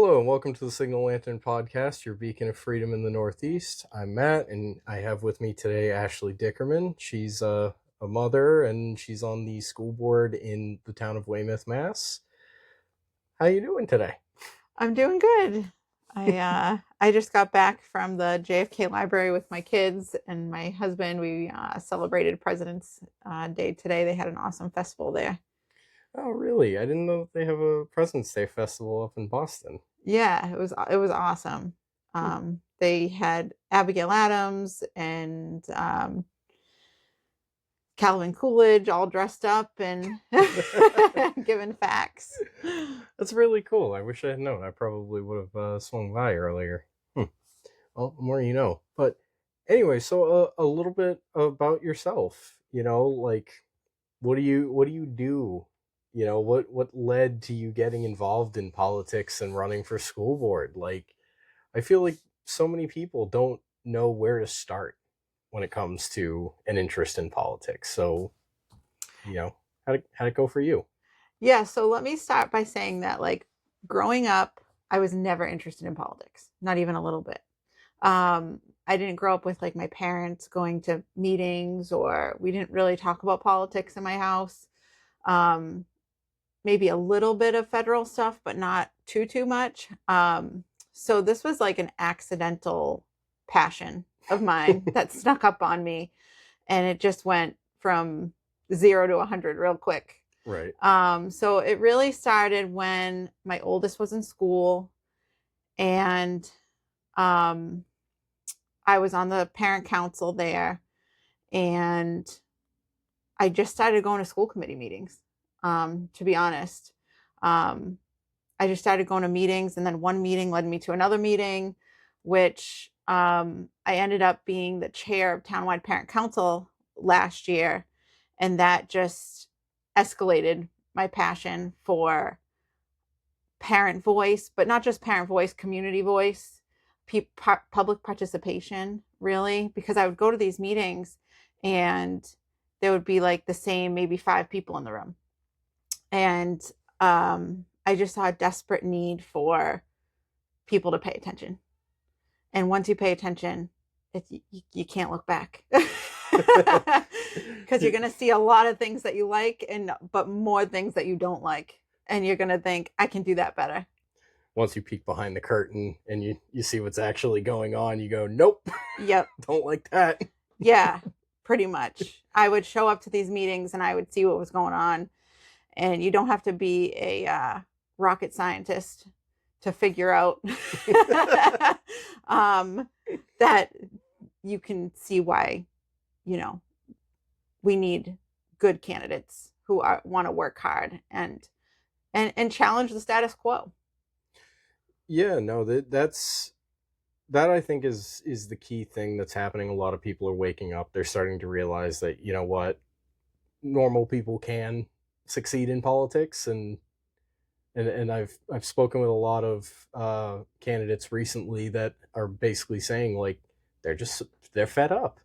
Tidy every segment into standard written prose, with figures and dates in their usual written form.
Hello and welcome to the Signal Lantern Podcast, your beacon of freedom in the Northeast. I'm Matt, and I have with me today Ashley Dickerman. She's a mother, and she's on the school board in the town of Weymouth, Mass. How you doing today? I'm doing good. I just got back from the JFK Library with my kids and my husband. We celebrated President's Day today. They had an awesome festival there. Oh, really? I didn't know that they have a President's Day festival up in Boston. Yeah, it was awesome. They had Abigail Adams and Calvin Coolidge all dressed up and giving facts. That's really cool. I wish I had known. I probably would have swung by earlier. Well, the more you know. But anyway, so a little bit about yourself. What do you do? What led to you getting involved in politics and running for school board? Like, I feel like so many people don't know where to start when it comes to an interest in politics. So, how'd it go for you? Yeah, so let me start by saying that, like, growing up, I was never interested in politics, not even a little bit. I didn't grow up with like my parents going to meetings, or we didn't really talk about politics in my house. Um, Maybe a little bit of federal stuff, but not too much. So this was like an accidental passion of mine that snuck up on me, and it just went from 0 to 100 real quick. Right. So it really started when my oldest was in school, and um, I was on the parent council there, and I just started going to school committee meetings. To be honest, um, I just started going to meetings, and then one meeting led me to another meeting, which I ended up being the chair of townwide parent council last year, and that just escalated my passion for parent voice, but not just parent voice, community voice, public participation, really, because I would go to these meetings and there would be like the same, maybe 5 people in the room. And I just saw a desperate need for people to pay attention. And once you pay attention, you can't look back. Because you're going to see a lot of things that you like, but more things that you don't like. And you're going to think, I can do that better. Once you peek behind the curtain and you see what's actually going on, you go, nope. Yep. Don't like that. Yeah, pretty much. I would show up to these meetings and I would see what was going on. And you don't have to be a rocket scientist to figure out that you can see why, we need good candidates who want to work hard and challenge the status quo. Yeah, no, that I think is the key thing that's happening. A lot of people are waking up. They're starting to realize that, you know what, normal people can succeed in politics, and I've spoken with a lot of candidates recently that are basically saying, like, they're fed up.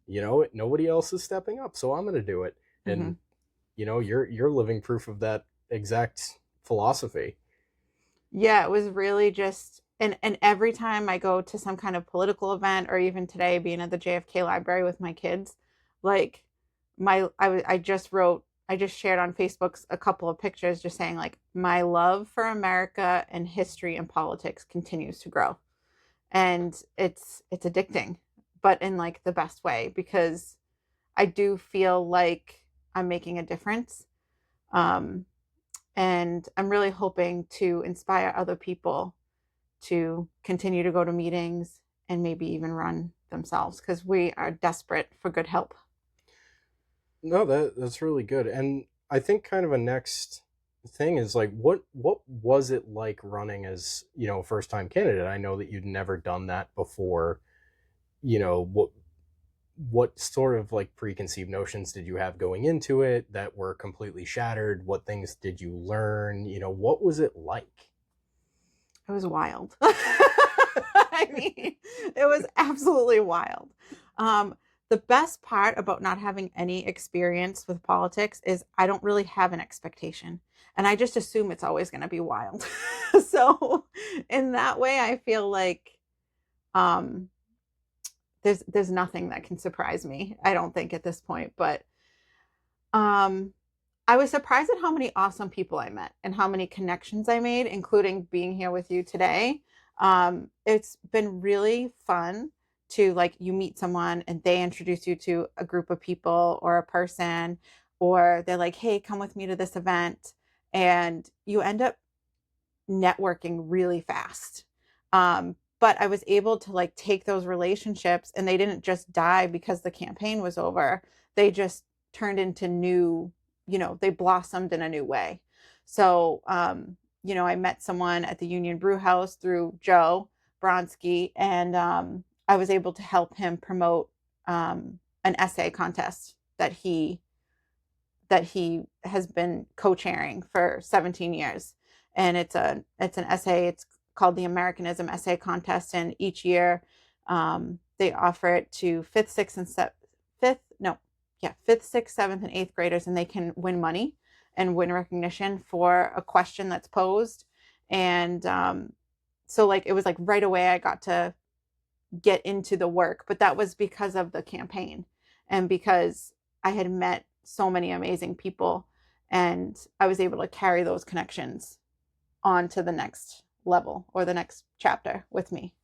Nobody else is stepping up, so I'm going to do it. Mm-hmm. And you're living proof of that exact philosophy. Yeah, it was really just, and every time I go to some kind of political event, or even today being at the JFK Library with my kids, like I just shared on Facebook a couple of pictures just saying, like, my love for America and history and politics continues to grow. And it's addicting, but in like the best way, because I do feel like I'm making a difference. And I'm really hoping to inspire other people to continue to go to meetings and maybe even run themselves, because we are desperate for good help. No, that's really good. And I think kind of a next thing is, like, what was it like running as, a first time candidate? I know that you'd never done that before. What sort of like preconceived notions did you have going into it that were completely shattered? What things did you learn? What was it like? It was wild. I mean, it was absolutely wild. the best part about not having any experience with politics is I don't really have an expectation. And I just assume it's always going to be wild. So in that way, I feel like um, there's nothing that can surprise me. I don't think at this point, but um, I was surprised at how many awesome people I met and how many connections I made, including being here with you today. It's been really fun to like you meet someone and they introduce you to a group of people or a person, or they're like, hey, come with me to this event. And you end up networking really fast. But I was able to like take those relationships and they didn't just die because the campaign was over. They just turned into new, they blossomed in a new way. So, I met someone at the Union Brew House through Joe Bronsky, and I was able to help him promote an essay contest that he has been co-chairing for 17 years. And it's an essay. It's called the Americanism Essay Contest, and each year they offer it to fifth, sixth, seventh, and eighth graders, and they can win money and win recognition for a question that's posed. And so like it was like right away I got to get into the work, but that was because of the campaign and because I had met so many amazing people, and I was able to carry those connections on to the next level or the next chapter with me.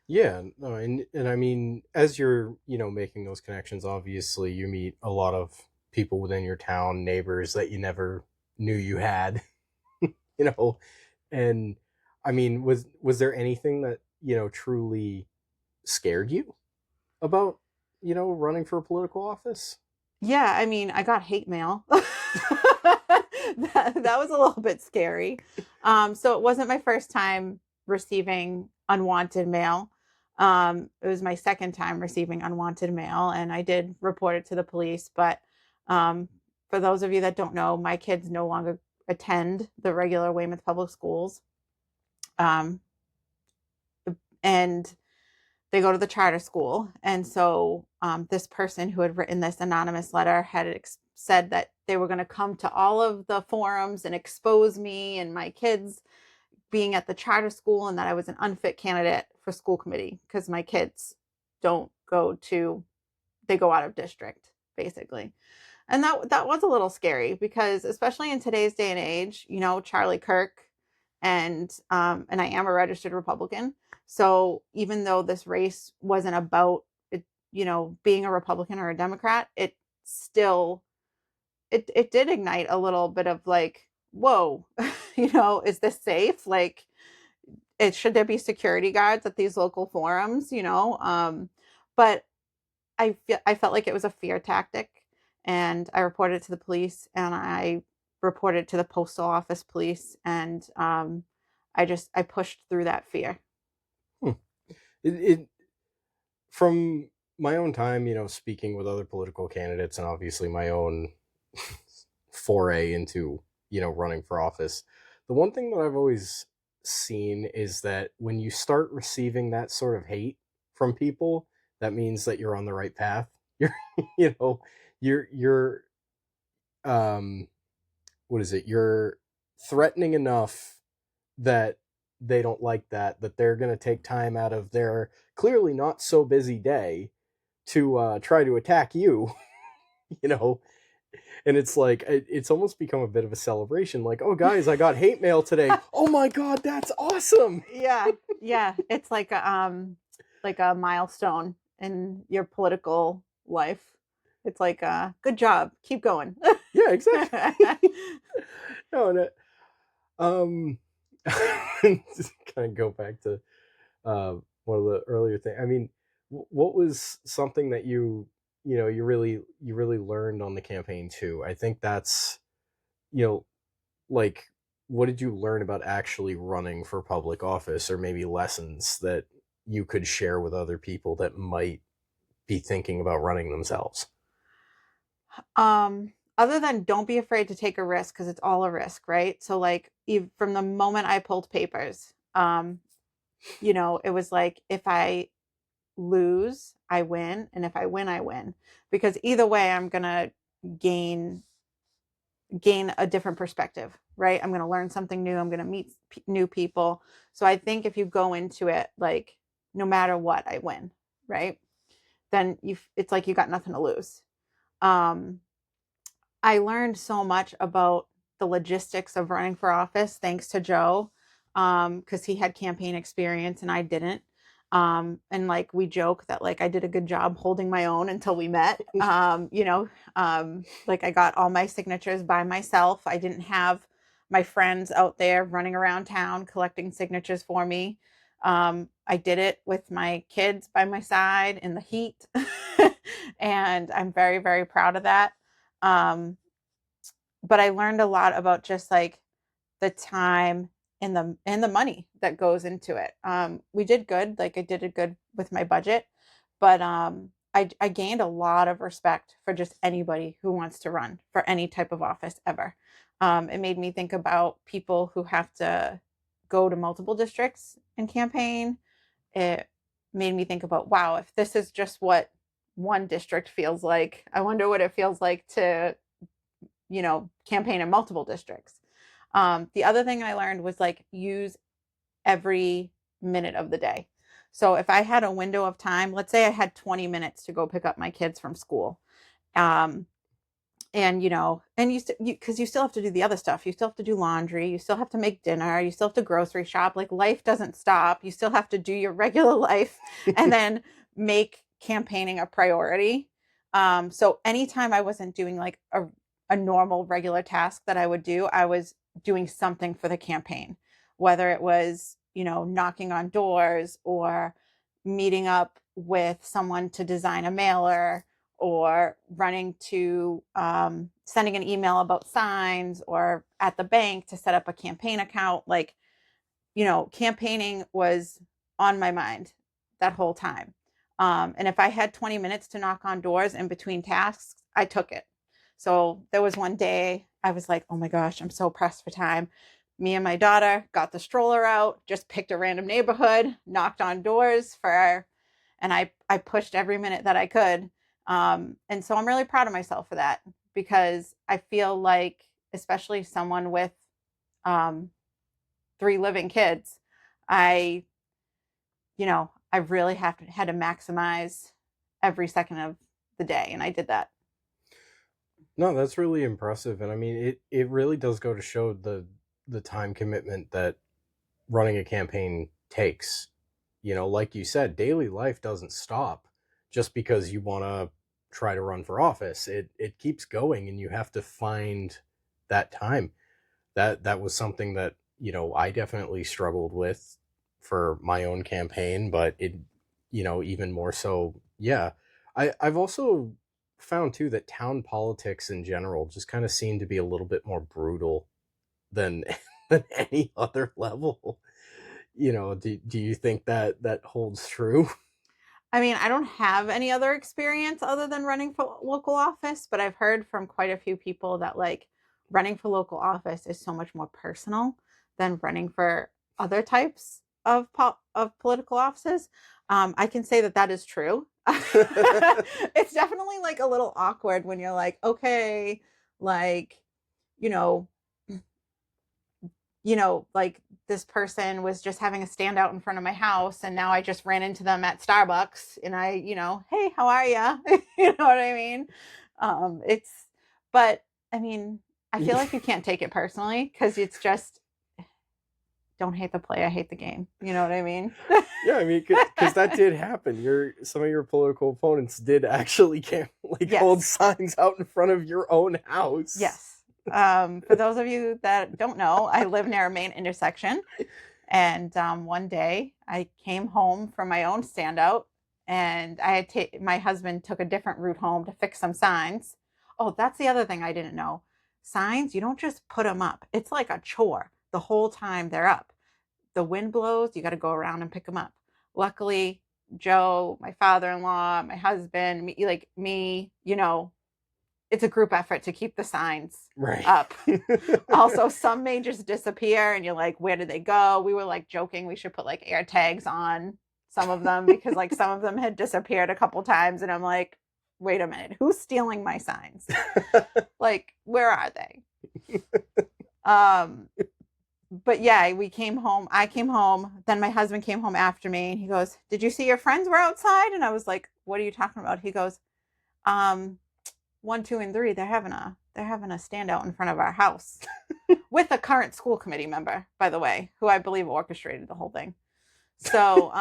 Yeah, no, and I mean, as you're, making those connections, obviously you meet a lot of people within your town, neighbors that you never knew you had, you know. And I mean, was there anything that, truly scared you about, running for a political office? Yeah, I mean, I got hate mail. That was a little bit scary. So it wasn't my first time receiving unwanted mail. It was my second time receiving unwanted mail, and I did report it to the police. But um, for those of you that don't know, my kids no longer attend the regular Weymouth public schools, um, and they go to the charter school. And so this person who had written this anonymous letter had said that they were going to come to all of the forums and expose me and my kids being at the charter school, and that I was an unfit candidate for school committee because my kids don't go to, they go out of district basically. And that was a little scary because especially in today's day and age, Charlie Kirk, and I am a registered Republican. So even though this race wasn't about it, being a Republican or a Democrat, it still it did ignite a little bit of like, whoa, is this safe? Like, should there be security guards at these local forums? But I felt like it was a fear tactic, and I reported it to the police, and I reported to the postal office police, and I pushed through that fear. Hmm. It from my own time, speaking with other political candidates, and obviously my own foray into, running for office, the one thing that I've always seen is that when you start receiving that sort of hate from people, that means that you're on the right path. You're, you know, you're um what is it? You're threatening enough that they don't like that they're going to take time out of their clearly not so busy day to try to attack you, you know. And it's like it's almost become a bit of a celebration, like, oh guys, I got hate mail today. Oh my god, that's awesome. Yeah, yeah, it's like a milestone in your political life. It's like good job, keep going. Yeah, exactly. No, and um just kind of go back to one of the earlier things. I mean, what was something that you really learned on the campaign too? I think that's, you know like, what did you learn about actually running for public office, or maybe lessons that you could share with other people that might be thinking about running themselves? Other than don't be afraid to take a risk because it's all a risk, right? So like from the moment I pulled papers, it was like if I lose, I win. And if I win, I win. Because either way, I'm going to gain gain a different perspective, right? I'm going to learn something new. I'm going to meet new people. So I think if you go into it like no matter what, I win, right? Then it's like you got nothing to lose. Um, I learned so much about the logistics of running for office thanks to Joe, because he had campaign experience and I didn't. And like we joke that like I did a good job holding my own until we met. Like I got all my signatures by myself. I didn't have my friends out there running around town collecting signatures for me. I did it with my kids by my side in the heat. And I'm very, very proud of that. Um, but I learned a lot about just like the time and the money that goes into it. We did good, like I did it good with my budget, but I gained a lot of respect for just anybody who wants to run for any type of office ever. It made me think about people who have to go to multiple districts and campaign. It made me think about, wow, if this is just what one district feels like, I wonder what it feels like to campaign in multiple districts. The other thing I learned was like use every minute of the day. So if I had a window of time, let's say I had 20 minutes to go pick up my kids from school. Um, and because you still have to do the other stuff. You still have to do laundry. You still have to make dinner. You still have to grocery shop. Like life doesn't stop. You still have to do your regular life and then make campaigning a priority. So anytime I wasn't doing like a normal regular task that I would do, I was doing something for the campaign, whether it was, knocking on doors or meeting up with someone to design a mailer or running to sending an email about signs or at the bank to set up a campaign account. Like, campaigning was on my mind that whole time. And if I had 20 minutes to knock on doors in between tasks, I took it. So there was one day I was like, oh my gosh, I'm so pressed for time. Me and my daughter got the stroller out, just picked a random neighborhood, knocked on doors and I pushed every minute that I could. And so I'm really proud of myself for that because I feel like, especially someone with 3 living kids, I, I really had to maximize every second of the day. And I did that. No, that's really impressive. And I mean, it really does go to show the time commitment that running a campaign takes. Like you said, daily life doesn't stop just because you want to try to run for office. It keeps going and you have to find that time. That was something that, I definitely struggled with for my own campaign, but even more so, yeah. I've also found too that town politics in general just kind of seem to be a little bit more brutal than than any other level. Do you think that holds true? I mean, I don't have any other experience other than running for local office, but I've heard from quite a few people that like running for local office is so much more personal than running for other types of political offices. I can say that is true. It's definitely like a little awkward when you're like, okay, like, you know, like this person was just having a standout in front of my house and now I just ran into them at Starbucks and hey, how are you? You know what I mean? It's, but I mean, I feel like you can't take it personally because it's just, don't hate the play, I hate the game. You know what I mean? Yeah, I mean, because that did happen. Some of your political opponents did actually Yes. hold signs out in front of your own house. Yes. For those of you that don't know, I live near a main intersection. And one day I came home from my own standout and my husband took a different route home to fix some signs. Oh, that's the other thing I didn't know. Signs, you don't just put them up. It's like a chore the whole time they're up. The wind blows, you got to go around and pick them up. Luckily, Joe, my father-in-law, my husband, me, it's a group effort to keep the signs right up. Also, some may just disappear and you're like, where did they go? We were like joking we should put like air tags on some of them because like some of them had disappeared a couple times, and I'm like, wait a minute, who's stealing my signs? Like, where are they? But yeah, we came home. I came home. Then my husband came home after me, and he goes, "Did you see your friends were outside?" And I was like, "What are you talking about?" He goes, um, 1, 2, and 3. They're having a standout in front of our house with a current school committee member, by the way, who I believe orchestrated the whole thing. So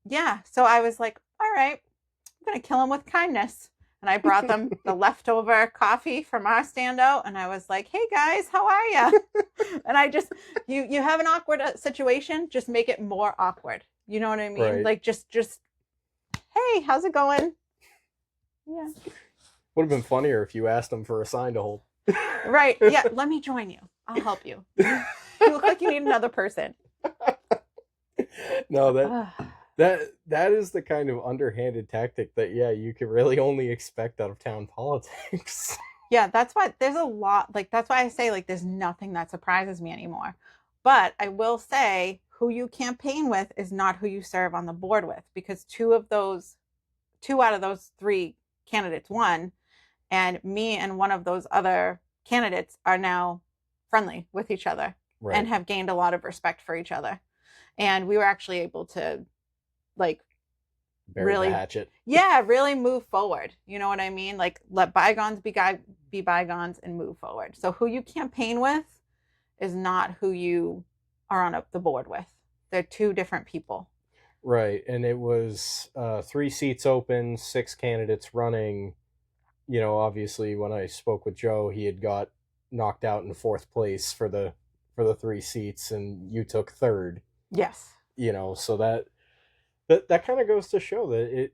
yeah, so I was like, all right, I'm gonna kill him with kindness. And I brought them the leftover coffee from our standout, and I was like, "Hey guys, how are you?" And I just, you have an awkward situation, just make it more awkward. You know what I mean? Right. Like just, hey, how's it going? Yeah. Would have been funnier if you asked them for a sign to hold. Right. Yeah. Let me join you. I'll help you. You look like you need another person. No, that is the kind of underhanded tactic that you can really only expect out of town politics. Yeah, that's why there's a lot, like that's why I say like there's nothing that surprises me anymore. But I will say who you campaign with is not who you serve on the board with, because two out of those 3 candidates won, and me and one of those other candidates are now friendly with each other, Right. and have gained a lot of respect for each other. And we were actually able to like Bury the hatchet. Yeah, really move forward. You know what I mean? Like let bygones be bygones and move forward. So who you campaign with is not who you are on the board with. They're 2 different people. Right, and it was 3 seats open, 6 candidates running. You know, obviously, when I spoke with Joe, he had got knocked out in 4th place for the 3 seats, and you took 3rd. Yes. You know, so that kind of goes to show that it,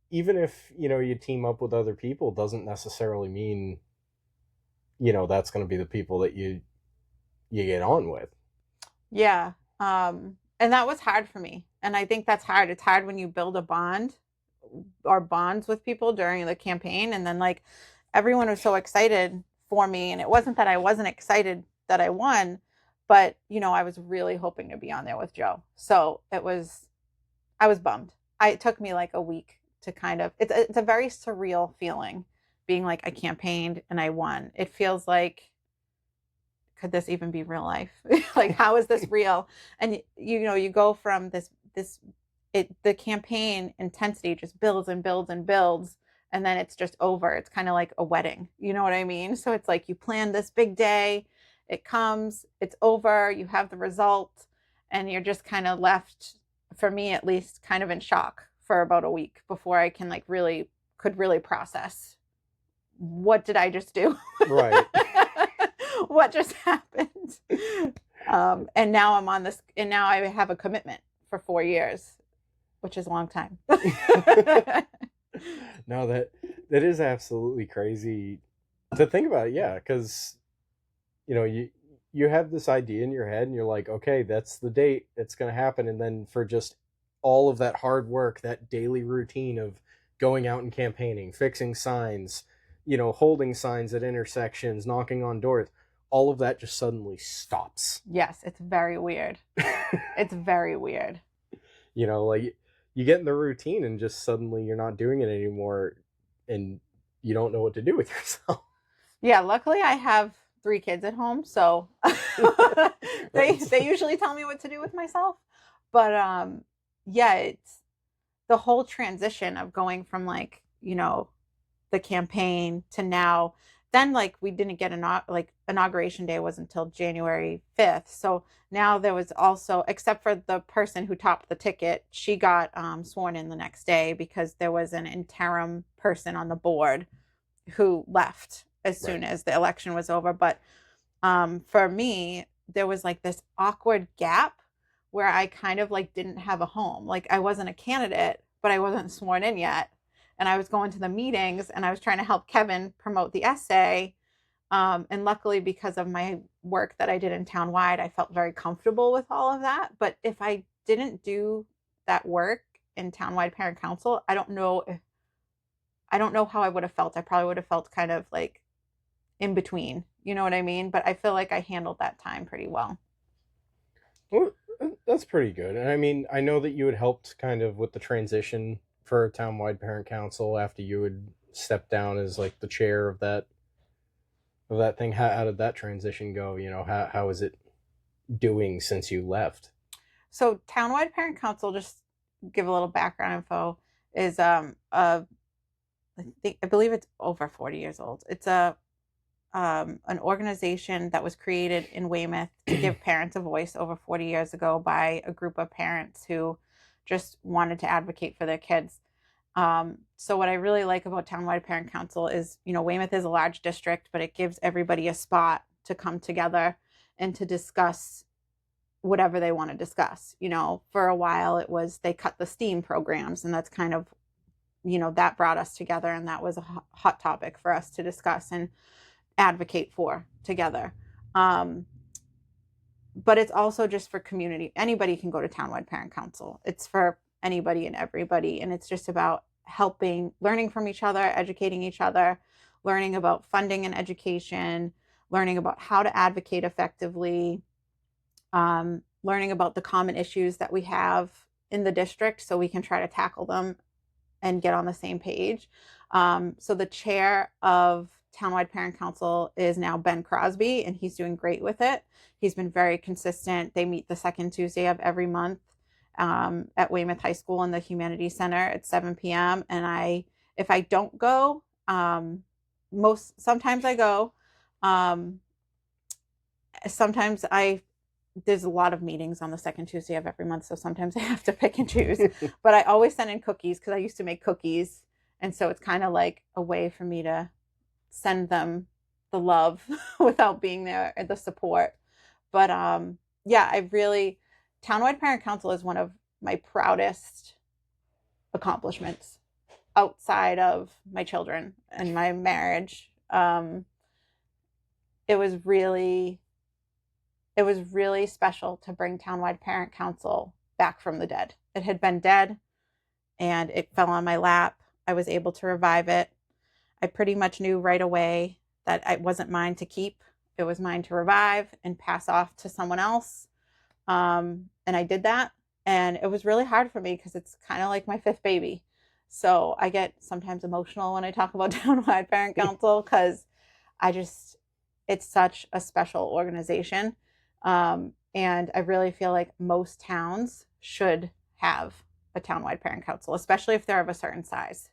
even if you team up with other people, doesn't necessarily mean that's going to be the people that you get on with. Yeah. And that was hard for me. And I think that's hard. It's hard when you build a bond or bonds with people during the campaign. And then like everyone was so excited for me. And it wasn't that I wasn't excited that I won, but I was really hoping to be on there with Joe. So I was bummed. It took me like a week to kind of, it's a very surreal feeling being like I campaigned and I won. It feels like, could this even be real life? Like, how is this real? And you go from the campaign intensity just builds and builds and builds, and then it's just over. It's kind of like a wedding. You know what I mean? So it's like you plan this big day, it comes, it's over, you have the result, and you're just kind of left, for me at least, kind of in shock for about a week before I can really process, what did I just do? Right. What just happened? And now I'm on this, and now I have a commitment for 4 years, which is a long time. No, that is absolutely crazy to think about. Yeah, because you have this idea in your head, and you're like, okay, that's the date, it's going to happen, and then for just all of that hard work, that daily routine of going out and campaigning, fixing signs, holding signs at intersections, knocking on doors, all of that just suddenly stops. Yes, it's very weird. It's very weird. Like you get in the routine and just suddenly you're not doing it anymore, and you don't know what to do with yourself. Yeah, luckily I have 3 kids at home, so they usually tell me what to do with myself. But yeah, it's the whole transition of going from the campaign to now. Then we didn't get inauguration day was until January 5th. So now there was also, except for the person who topped the ticket, she got sworn in the next day because there was an interim person on the board who left as soon as the election was over. But for me, there was this awkward gap where I kind of didn't have a home. I wasn't a candidate, but I wasn't sworn in yet. And I was going to the meetings and I was trying to help Kevin promote the essay. And luckily, because of my work that I did in townwide, I felt very comfortable with all of that. But if I didn't do that work in townwide parent council, I don't know how I would have felt. I probably would have felt kind of in between. You know what I mean? But I feel like I handled that time pretty well. Well, That's pretty good. And I mean, I know that you had helped kind of with the transition for a townwide parent council after you had stepped down as like the chair of that thing. How did that transition go? You know, how is it doing since you left? So townwide parent council, just give a little background info, is I believe it's over 40 years old. It's a an organization that was created in Weymouth to give parents a voice over 40 years ago by a group of parents who just wanted to advocate for their kids. So what I really like about townwide parent council is, you know, Weymouth is a large district, but it gives everybody a spot to come together and to discuss whatever they want to discuss. You know, for a while it was they cut the STEAM programs, and that's kind of, you know, that brought us together, and that was a hot topic for us to discuss and advocate for together. But it's also just for community. Anybody can go to townwide parent council. It's for anybody and everybody, and it's just about helping, learning from each other, educating each other, learning about funding and education, learning about how to advocate effectively, learning about the common issues that we have in the district so we can try to tackle them and get on the same page. So the chair of townwide parent council is now Ben Crosby, and he's doing great with it. He's been very consistent. They meet the second Tuesday of every month at Weymouth High School in the Humanities Center at 7 p.m. And if I don't go, sometimes I go. Sometimes there's a lot of meetings on the second Tuesday of every month, so sometimes I have to pick and choose. But I always send in cookies because I used to make cookies, and so it's kind of like a way for me to send them the love without being there, or the support. But yeah, townwide parent council is one of my proudest accomplishments outside of my children and my marriage. It was really special to bring townwide parent council back from the dead. It had been dead and it fell on my lap. I was able to revive it. I pretty much knew right away that it wasn't mine to keep. It was mine to revive and pass off to someone else. And I did that. And it was really hard for me because it's kind of like my fifth baby. So I get sometimes emotional when I talk about townwide parent council because it's such a special organization. And I really feel like most towns should have a townwide parent council, especially if they're of a certain size.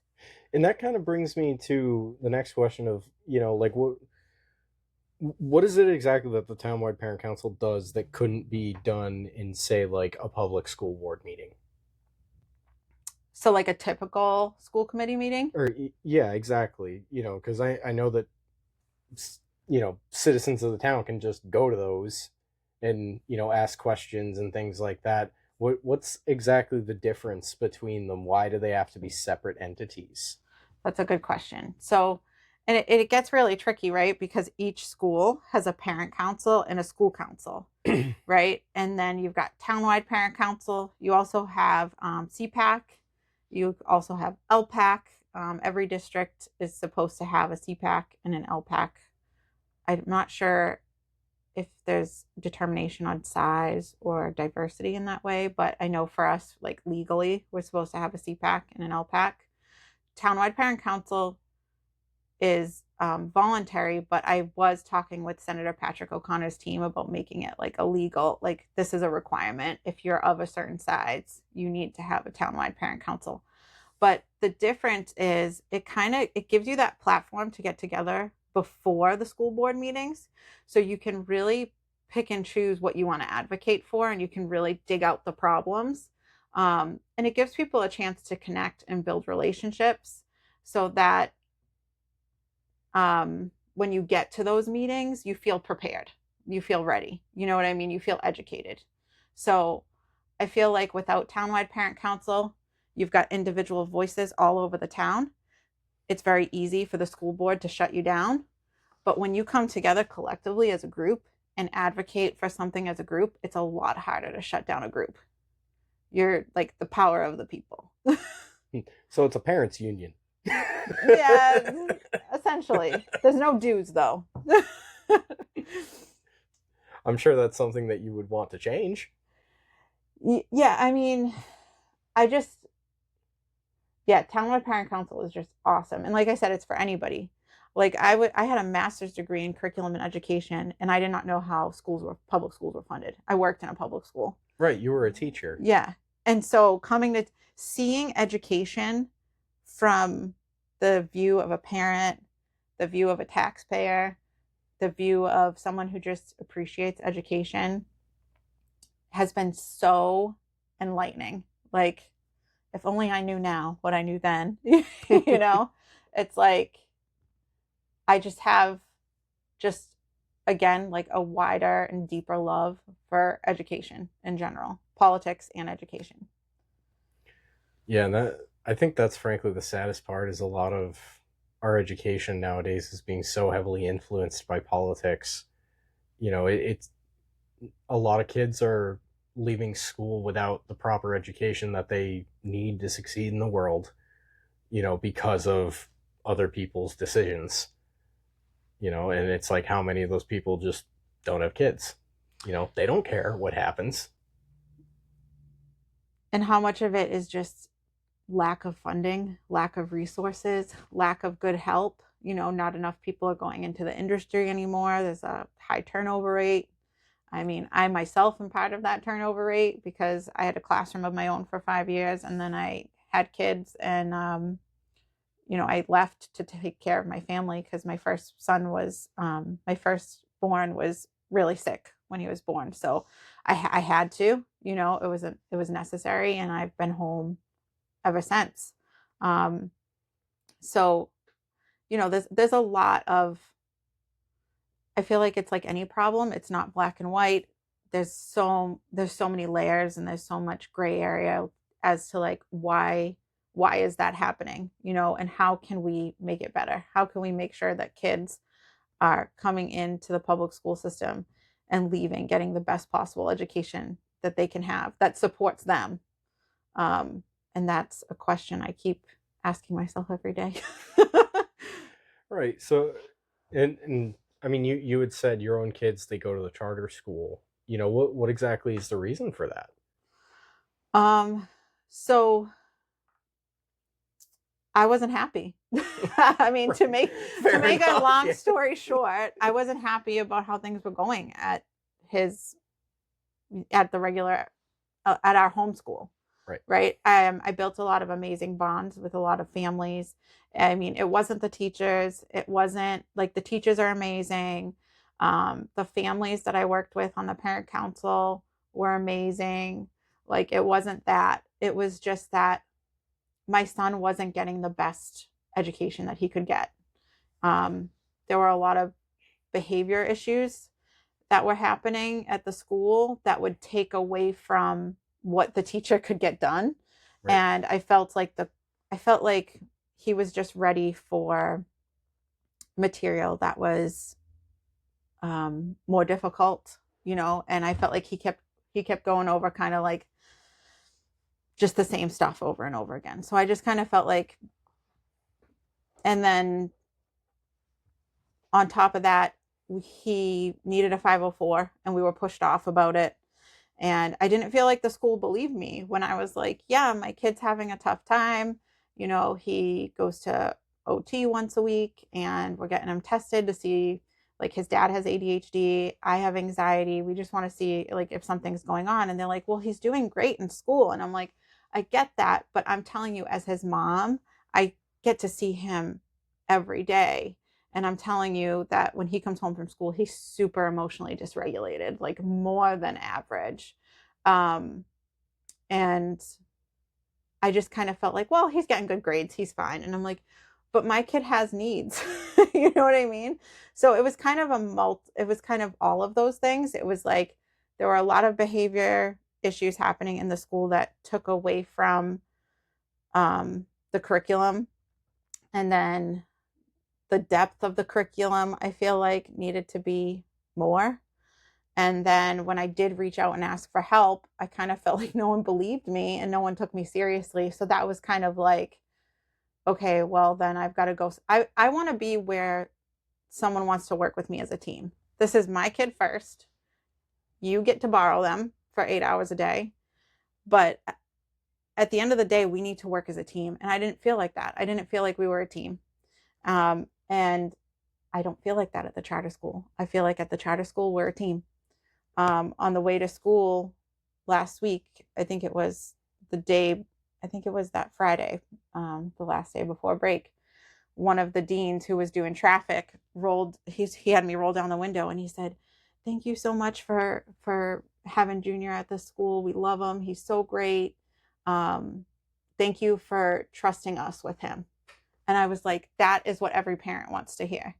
And that kind of brings me to the next question of, you know, like what is it exactly that the townwide parent council does that couldn't be done in, say, like a public school board meeting? So like a typical school committee meeting? Or yeah, exactly. You know, because I know that, you know, citizens of the town can just go to those and, you know, ask questions and things like that. What's exactly the difference between them? Why do they have to be separate entities? That's a good question. So, and it gets really tricky, right? Because each school has a parent council and a school council, right? And then you've got townwide parent council. You also have CPAC. You also have LPAC. Every district is supposed to have a CPAC and an LPAC. I'm not sure if there's determination on size or diversity in that way, but I know for us, like legally, we're supposed to have a CPAC and an LPAC. Townwide parent council is voluntary, but I was talking with Senator Patrick O'Connor's team about making it like illegal, like this is a requirement. If you're of a certain size, you need to have a townwide parent council. But the difference is it gives you that platform to get together before the school board meetings. So you can really pick and choose what you want to advocate for, and you can really dig out the problems. And it gives people a chance to connect and build relationships so that when you get to those meetings, you feel prepared, you feel ready. You know what I mean? You feel educated. So I feel like without townwide parent council, you've got individual voices all over the town. It's very easy for the school board to shut you down. But when you come together collectively as a group and advocate for something as a group, it's a lot harder to shut down a group. You're like the power of the people. So it's a parents' union. Yeah, essentially. There's no dues, though. I'm sure that's something that you would want to change. Yeah, I mean, I just, yeah, townwide parent council is just awesome. And like I said, it's for anybody. Like I had a master's degree in curriculum and education, and I did not know how public schools were funded. I worked in a public school. Right, you were a teacher. Yeah. And so coming to seeing education from the view of a parent, the view of a taxpayer, the view of someone who just appreciates education has been so enlightening. Like, if only I knew now what I knew then, you know? It's like I just have just again like a wider and deeper love for education in general, politics and education. Yeah, and that I think that's frankly the saddest part is a lot of our education nowadays is being so heavily influenced by politics. It's a lot of kids are leaving school without the proper education that they need to succeed in the world, because of other people's decisions. And it's like how many of those people just don't have kids. They don't care what happens. And how much of it is just lack of funding, lack of resources, lack of good help. Not enough people are going into the industry anymore. There's a high turnover rate. I mean, I myself am part of that turnover rate because I had a classroom of my own for 5 years, and then I had kids, and I left to take care of my family because my firstborn was really sick when he was born. So I had to, it was necessary, and I've been home ever since. Um, so, there's a lot of, I feel like it's like any problem. It's not black and white. There's so many layers, and there's so much gray area as to like why is that happening, and how can we make it better? How can we make sure that kids are coming into the public school system and leaving getting the best possible education that they can have that supports them? And that's a question I keep asking myself every day. Right. So, and I mean, you had said your own kids they go to the charter school. What exactly is the reason for that? So I wasn't happy. I mean, to Right. make to Fair make a enough. long Yeah. story short, I wasn't happy about how things were going his at the regular at our homeschool. Right. Right. I built a lot of amazing bonds with a lot of families. I mean, it wasn't the teachers. It wasn't like the teachers are amazing. The families that I worked with on the parent council were amazing. Like it wasn't that. It was just that my son wasn't getting the best education that he could get. Um, there were a lot of behavior issues that were happening at the school that would take away from what the teacher could get done. Right. And I felt like he was just ready for material that was more difficult, and I felt like he kept going over kind of like just the same stuff over and over again. So I just kind of felt like, and then on top of that, he needed a 504 and we were pushed off about it. And I didn't feel like the school believed me when I was like, yeah, my kid's having a tough time. He goes to OT once a week and we're getting him tested to see, like, his dad has ADHD. I have anxiety. We just want to see, like, if something's going on. And they're like, well, he's doing great in school. And I'm like, I get that. But I'm telling you, as his mom, I get to see him every day. And I'm telling you that when he comes home from school, he's super emotionally dysregulated, like more than average. Um, and I just kind of felt like, well, he's getting good grades. He's fine. And I'm like, but my kid has needs. You know what I mean? So it was kind of it was kind of all of those things. It was like there were a lot of behavior issues happening in the school that took away from the curriculum. And then the depth of the curriculum, I feel like needed to be more. And then when I did reach out and ask for help, I kind of felt like no one believed me and no one took me seriously. So that was kind of like, okay, well, then I've got to go. I want to be where someone wants to work with me as a team. This is my kid first. You get to borrow them for 8 hours a day. But at the end of the day, we need to work as a team. And I didn't feel like that. I didn't feel like we were a team. And I don't feel like that at the charter school. I feel like at the charter school, we're a team. On the way to school last week, I think it was that Friday, the last day before break, one of the deans who was doing traffic he had me roll down the window and he said, "Thank you so much for having Junior at the school. We love him. He's so great. Thank you for trusting us with him." And I was like, that is what every parent wants to hear.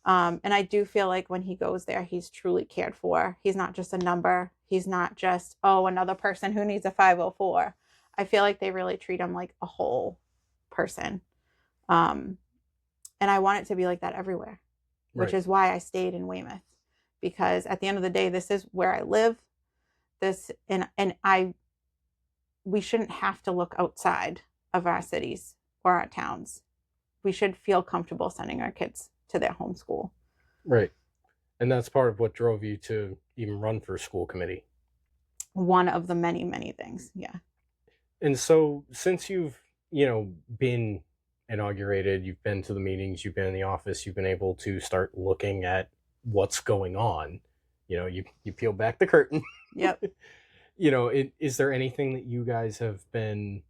And I do feel like when he goes there, he's truly cared for. He's not just a number. He's not just, oh, another person who needs a 504. I feel like they really treat him like a whole person. And I want it to be like that everywhere, which Right. is why I stayed in Weymouth. Because at the end of the day, this is where I live. We shouldn't have to look outside of our cities or our towns. We should feel comfortable sending our kids to their home school. Right. And that's part of what drove you to even run for school committee. One of the many, many things. Yeah. And so since you've, been inaugurated, you've been to the meetings, you've been in the office, you've been able to start looking at what's going on, you peel back the curtain. Yep. Is there anything that you guys have been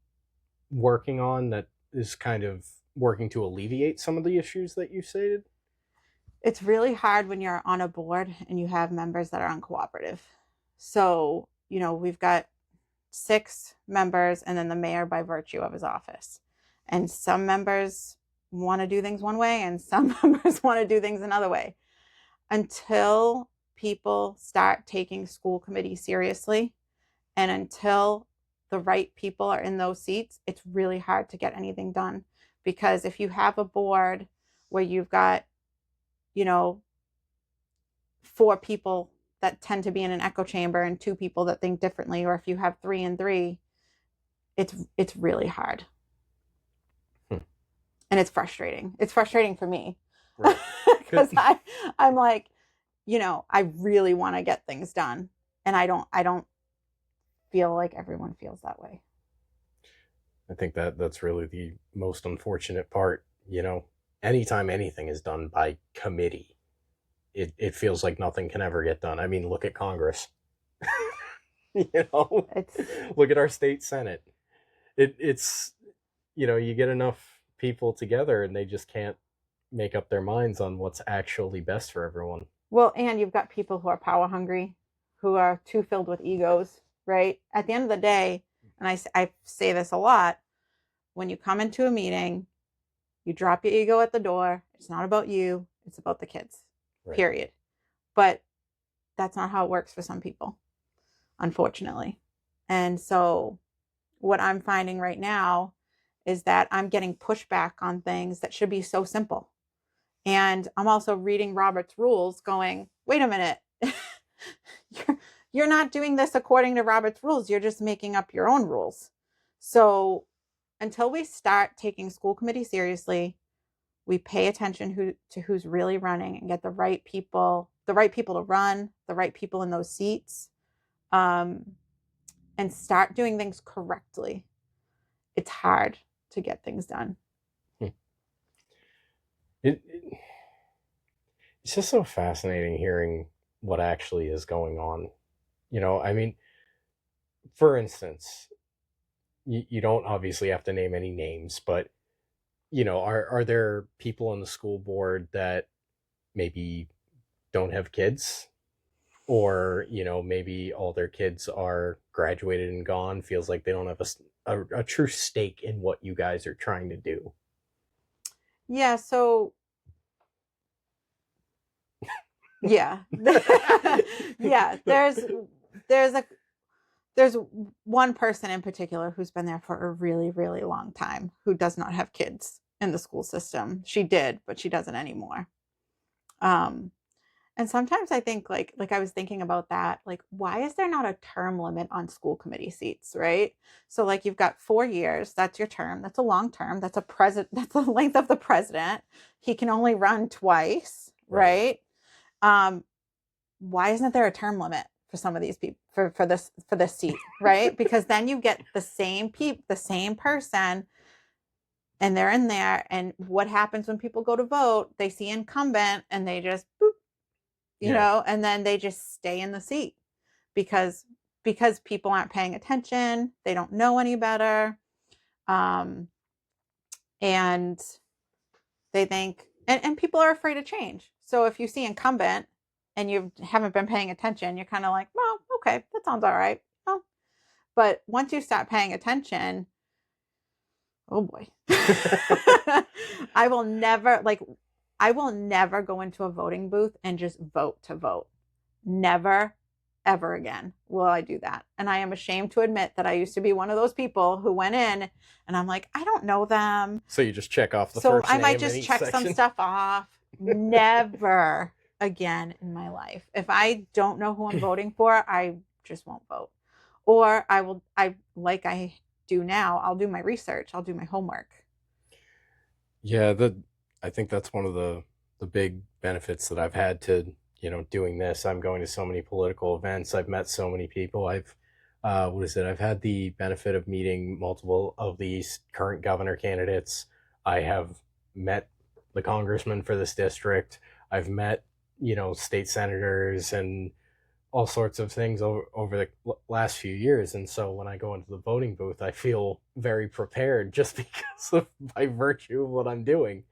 working on that is kind of working to alleviate some of the issues that you stated? It's really hard when you're on a board and you have members that are uncooperative. So, we've got 6 members and then the mayor by virtue of his office. And some members want to do things one way and some members want to do things another way. Until people start taking school committee seriously and until the right people are in those seats, it's really hard to get anything done. Because if you have a board where you've got, 4 people that tend to be in an echo chamber and 2 people that think differently, or if you have 3 and 3, it's really hard. And it's frustrating. It's frustrating for me. Right. Because I'm like, I really want to get things done. And I don't feel like everyone feels that way. I think that's really the most unfortunate part. Anytime anything is done by committee, it feels like nothing can ever get done. I mean, look at Congress. It's Look at our state Senate. It's you get enough people together and they just can't make up their minds on what's actually best for everyone. well, and you've got people who are power hungry, who are too filled with egos, right? At the end of the day, and I say this a lot, when you come into a meeting, you drop your ego at the door. It's not about you, it's about the kids. Right. Period. But that's not how it works for some people, unfortunately. And so what I'm finding right now is that I'm getting pushback on things that should be so simple. And I'm also reading Robert's rules going, wait a minute, you're not doing this according to Robert's rules. You're just making up your own rules. So until we start taking school committee seriously, we pay attention to who's really running and get the right people to run, the right people in those seats, and start doing things correctly, it's hard to get things done. It's just so fascinating hearing what actually is going on. I mean, for instance, you don't obviously have to name any names, but are there people on the school board that maybe don't have kids, or maybe all their kids are graduated and gone, feels like they don't have a true stake in what you guys are trying to do? Yeah, so yeah. Yeah, there's one person in particular who's been there for a really, really long time who does not have kids in the school system. She did, but she doesn't anymore. And sometimes I think like I was thinking about that, like, why is there not a term limit on school committee seats, right? So like you've got 4 years, that's your term. That's a long term. That's that's the length of the president. He can only run twice, right? Why isn't there a term limit? for some of these people for this seat, right? Because then you get the same person, and they're in there. And what happens when people go to vote? They see incumbent and they just boop, Yeah. and then they just stay in the seat because people aren't paying attention. They don't know any better. Um, and they think, and people are afraid of change. So if you see incumbent and you haven't been paying attention, you're kind of like, well, okay, that sounds all right. Well, but once you start paying attention, oh boy. I will never go into a voting booth and just vote to vote. Never, ever again will I do that. And I am ashamed to admit that I used to be one of those people who went in and I'm like, I don't know them. So you just check off the So first I might name in just each check some section? stuff off. Never again in my life. If I don't know who I'm voting for, I just won't vote. Or like I do now, I'll do my research, I'll do my homework. Yeah, I think that's one of the big benefits that I've had to, doing this. I'm going to so many political events. I've met so many people. I've had the benefit of meeting multiple of these current governor candidates. I have met the congressman for this district. I've met, state senators and all sorts of things over the last few years. And so when I go into the voting booth, I feel very prepared just because of by virtue of what I'm doing.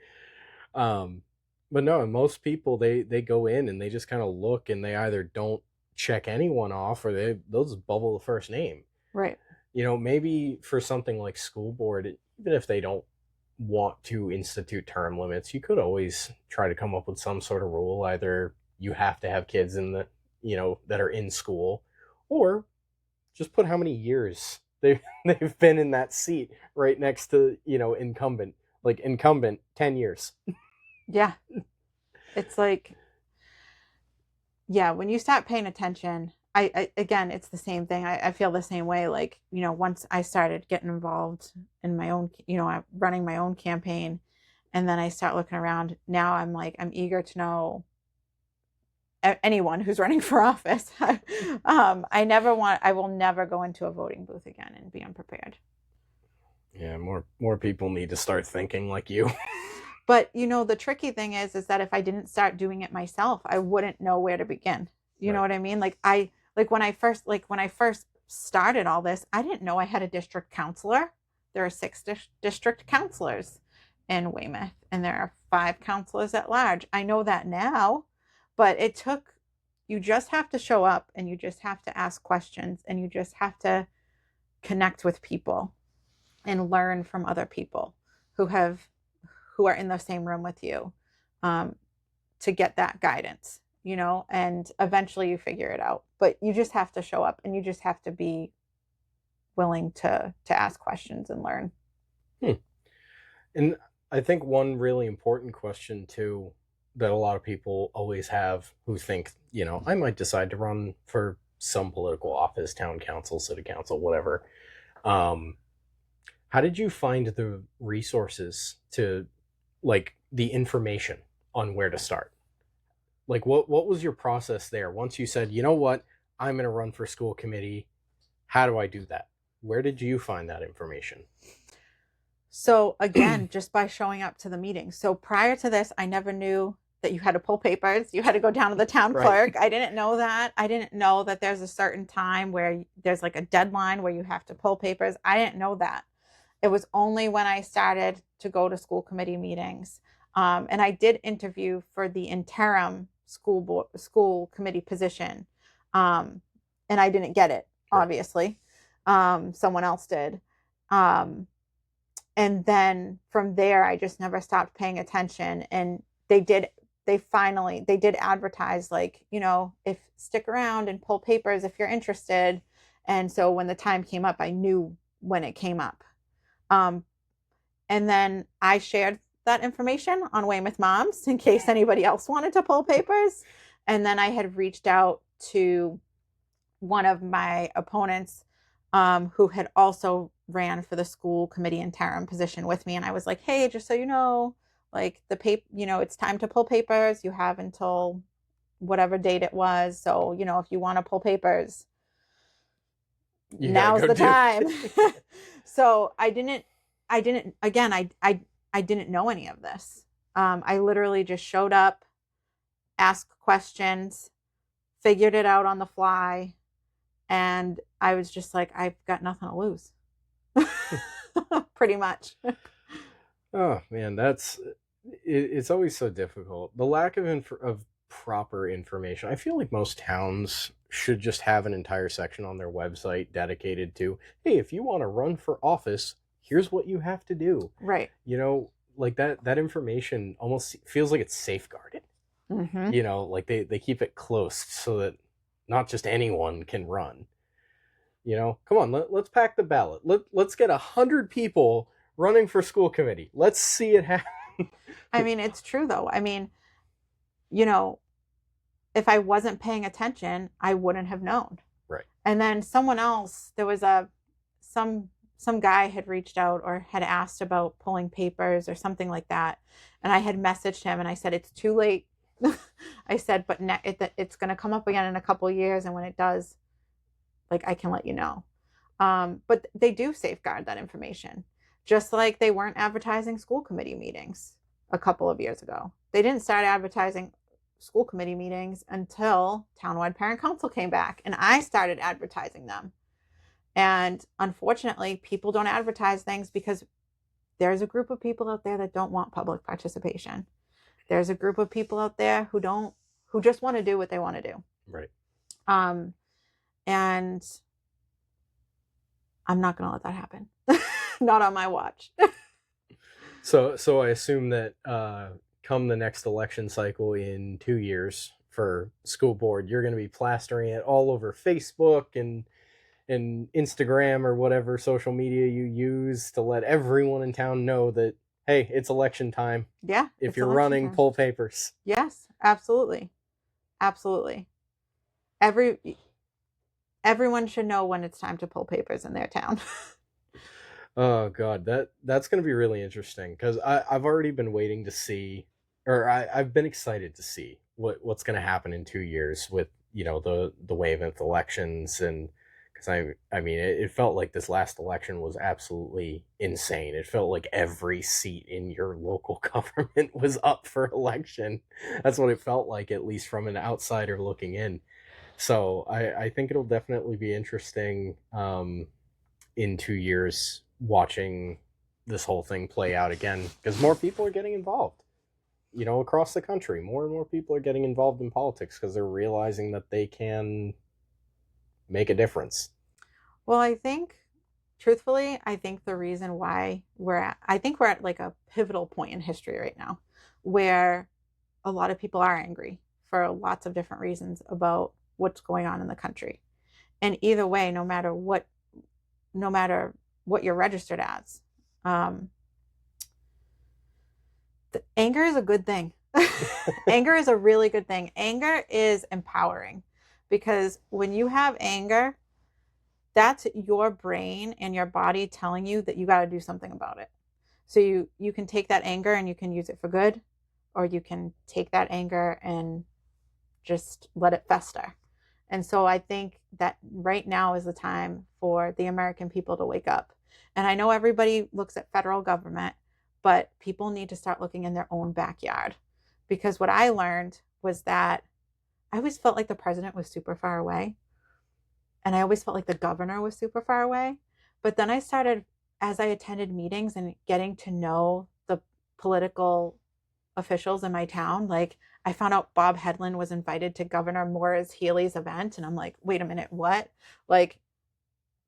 Um, but no, most people they go in and they just kind of look and they either don't check anyone off or they'll just bubble the first name. Right. Maybe for something like school board, even if they don't want to institute term limits, you could always try to come up with some sort of rule. Either you have to have kids in the that are in school, or just put how many years they've been in that seat right next to incumbent, like incumbent 10 years. Yeah. It's like, yeah, when you start paying attention, I again, it's the same thing. I feel the same way. Like, once I started getting involved in my own, running my own campaign, and then I start looking around, now I'm like, I'm eager to know anyone who's running for office. I will never go into a voting booth again and be unprepared. Yeah, more people need to start thinking like you. But the tricky thing is that if I didn't start doing it myself, I wouldn't know where to begin. You know Right. what I mean? When I first started all this, I didn't know I had a district counselor. There are 6 district counselors in Weymouth, and there are 5 counselors at large. I know that now, but you just have to show up and you just have to ask questions and you just have to connect with people and learn from other people who are in the same room with you, to get that guidance, and eventually you figure it out. But you just have to show up and you just have to be willing to ask questions and learn. And I think one really important question too that a lot of people always have who think, I might decide to run for some political office, town council, city council, whatever. How did you find the resources to, like, the information on where to start? Like, what was your process there once you said, you know what, I'm going to run for school committee? How do I do that? Where did you find that information? So again, just by showing up to the meeting. So prior to this, I never knew that you had to pull papers. You had to go down to the town clerk. I didn't know that. I didn't know that there's a certain time where there's like a deadline where you have to pull papers. I didn't know that. It was only when I started to go to school committee meetings. And I did interview for the interim school committee position. And I didn't get it, obviously. Someone else did. And then from there, I just never stopped paying attention. And they did advertise, like, if stick around and pull papers if you're interested. And so when the time came up, I knew when it came up. And then I shared that information on Weymouth Moms in case anybody else wanted to pull papers. And then I had reached out to one of my opponents, who had also ran for the school committee interim position with me. And I was like, hey, just so you know, like it's time to pull papers. You have until whatever date it was. So, if you want to pull papers, You gotta now's go the do time. it. So I didn't know any of this. I literally just showed up, asked questions, figured it out on the fly. And I was just like, I've got nothing to lose. Pretty much. Oh man, it's always so difficult. The lack of proper information. I feel like most towns should just have an entire section on their website dedicated to, hey, if you want to run for office, here's what you have to do. Right. Like that information almost feels like it's safeguarded. Mm-hmm. Like they keep it close so that not just anyone can run. Come on, let's pack the ballot. Let's get 100 people running for school committee. Let's see it happen. I mean, it's true though. I mean, if I wasn't paying attention, I wouldn't have known. Right. And then someone else, there was some guy had reached out or had asked about pulling papers or something like that. And I had messaged him and I said, it's too late. I said, but it's going to come up again in a couple of years. And when it does, like, I can let you know. But they do safeguard that information, just like they weren't advertising school committee meetings a couple of years ago. They didn't start advertising school committee meetings until townwide parent council came back, and I started advertising them. And unfortunately, people don't advertise things because there's a group of people out there that don't want public participation. There's a group of people out there who just want to do what they want to do. Right. And I'm not going to let that happen. Not on my watch. So I assume that come the next election cycle in 2 years for school board, you're going to be plastering it all over Facebook and Instagram or whatever social media you use to let everyone in town know that, hey, it's election time. Yeah. If you're running, time. pull papers. Yes, absolutely. Absolutely. Everyone should know when it's time to pull papers in their town. Oh God, that's going to be really interesting because I've already been waiting to see, or I've been excited to see what's going to happen in 2 years with the Weymouth elections. And because I mean it felt like this last election was absolutely insane. It felt like every seat in your local government was up for election. That's what it felt like, at least from an outsider looking in. So I think it'll definitely be interesting in 2 years watching this whole thing play out again, because more people are getting involved across the country. More and more people are getting involved in politics because they're realizing that they can make a difference. Well, truthfully, I think the reason why we're at like a pivotal point in history right now where a lot of people are angry for lots of different reasons about what's going on in the country. And either way, no matter what you're registered as, anger is a good thing. Anger is a really good thing. Anger is empowering because when you have anger, that's your brain and your body telling you that you got to do something about it. So you can take that anger and you can use it for good, or you can take that anger and just let it fester. And so I think that right now is the time for the American people to wake up. And I know everybody looks at federal government, but people need to start looking in their own backyard. Because what I learned was that I always felt like the president was super far away. And I always felt like the governor was super far away. But then I started, as I attended meetings and getting to know the political officials in my town, like I found out Bob Hedlund was invited to Governor Maura Healey's event. And I'm like, wait a minute, what? Like,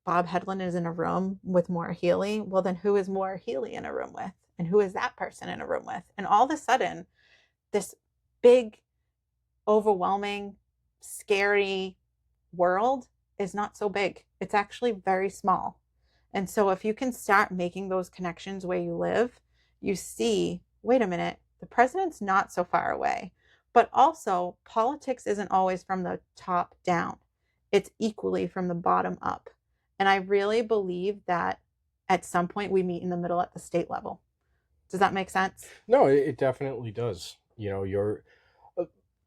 Bob Hedlund is in a room with Maura Healey? Well, then who is Maura Healey in a room with? And who is that person in a room with? And all of a sudden, this big, overwhelming, scary world is not so big. It's actually very small. And so if you can start making those connections where you live, you see, wait a minute, the president's not so far away. But also, politics isn't always from the top down. It's equally from the bottom up. And I really believe that at some point we meet in the middle at the state level. Does that make sense? No, it definitely does.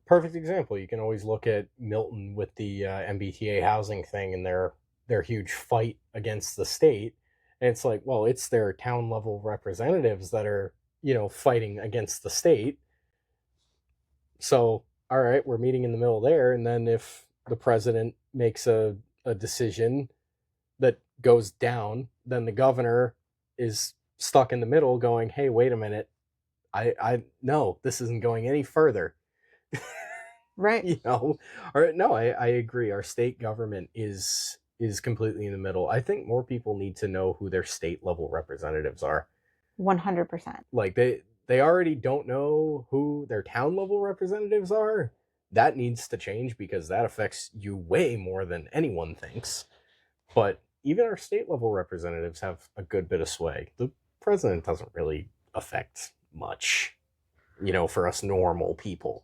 perfect example. You can always look at Milton with the MBTA housing thing and their huge fight against the state. And it's like, well, it's their town level representatives that are, fighting against the state. So, all right, we're meeting in the middle there. And then if the president makes a decision that goes down, then the governor is stuck in the middle going, hey, wait a minute. I no, this isn't going any further. Right. Or no, I agree. Our state government is completely in the middle. I think more people need to know who their state level representatives are. 100%. Like they already don't know who their town level representatives are. That needs to change because that affects you way more than anyone thinks. But even our state level representatives have a good bit of sway. The president doesn't really affect much, for us normal people.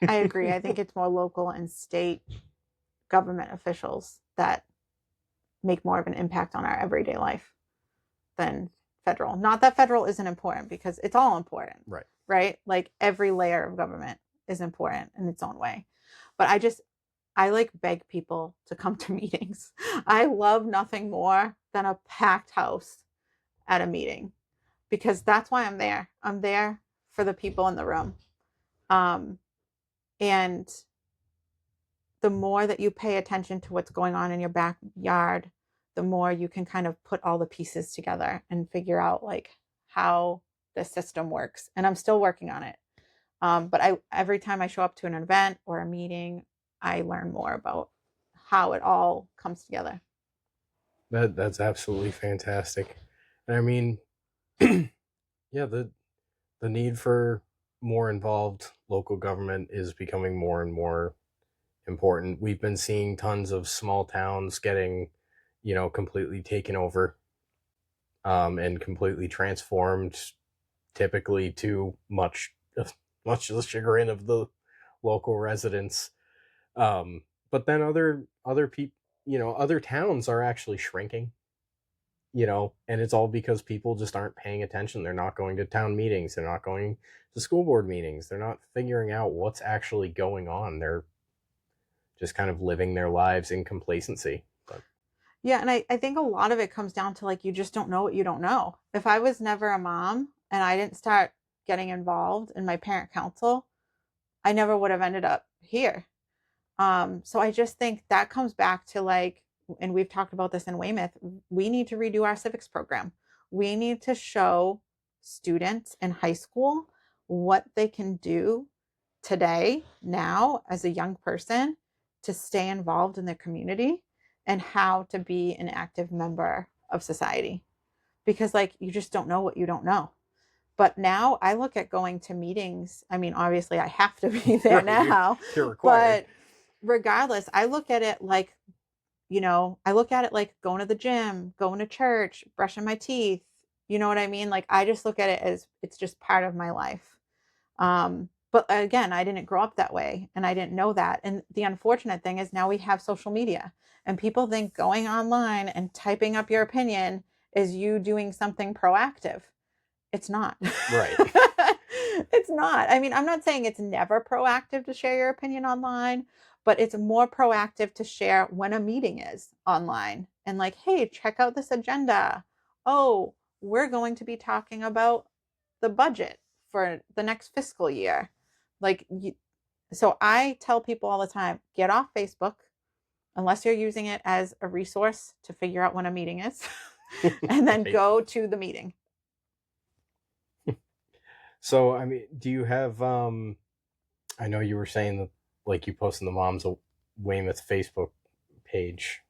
I agree. I think it's more local and state government officials that make more of an impact on our everyday life than federal. Not that federal isn't important, because it's all important. Right. Right? Like every layer of government is important in its own way. But I like beg people to come to meetings. I love nothing more than a packed house at a meeting, because that's why I'm there. I'm there for the people in the room. And the more that you pay attention to what's going on in your backyard, the more you can kind of put all the pieces together and figure out like how the system works. And I'm still working on it. But every time I show up to an event or a meeting, I learn more about how it all comes together. That's absolutely fantastic. And I mean, yeah, the need for more involved local government is becoming more and more important. We've been seeing tons of small towns getting, completely taken over, and completely transformed, typically to much to the chagrin of the local residents. But then other people, other towns are actually shrinking. And it's all because people just aren't paying attention. They're not going to town meetings. They're not going to school board meetings. They're not figuring out what's actually going on. They're just kind of living their lives in complacency. But Yeah, and I think a lot of it comes down to like you just don't know what you don't know. If I was never a mom and I didn't start getting involved in my parent council, I never would have ended up here. So I just think that comes back to like, and we've talked about this in Weymouth, we need to redo our civics program. We need to show students in high school what they can do today, now, as a young person, to stay involved in their community and how to be an active member of society. Because, like, you just don't know what you don't know. But now I look at going to meetings. I mean, obviously, I have to be there now. you're required. But regardless, I look at it like, I look at it like going to the gym, going to church, brushing my teeth. You know what I mean? Like, I just look at it as it's just part of my life. But again, I didn't grow up that way and I didn't know that. And the unfortunate thing is now we have social media and people think going online and typing up your opinion is you doing something proactive. It's not. Right. It's not. I mean, I'm not saying it's never proactive to share your opinion online, but it's more proactive to share when a meeting is online and like, hey, check out this agenda. Oh, we're going to be talking about the budget for the next fiscal year. So I tell people all the time, get off Facebook unless you're using it as a resource to figure out when a meeting is, and then go to the meeting. So, I mean, do you have, I know you were saying that, like, you posted the Moms of Weymouth Facebook page.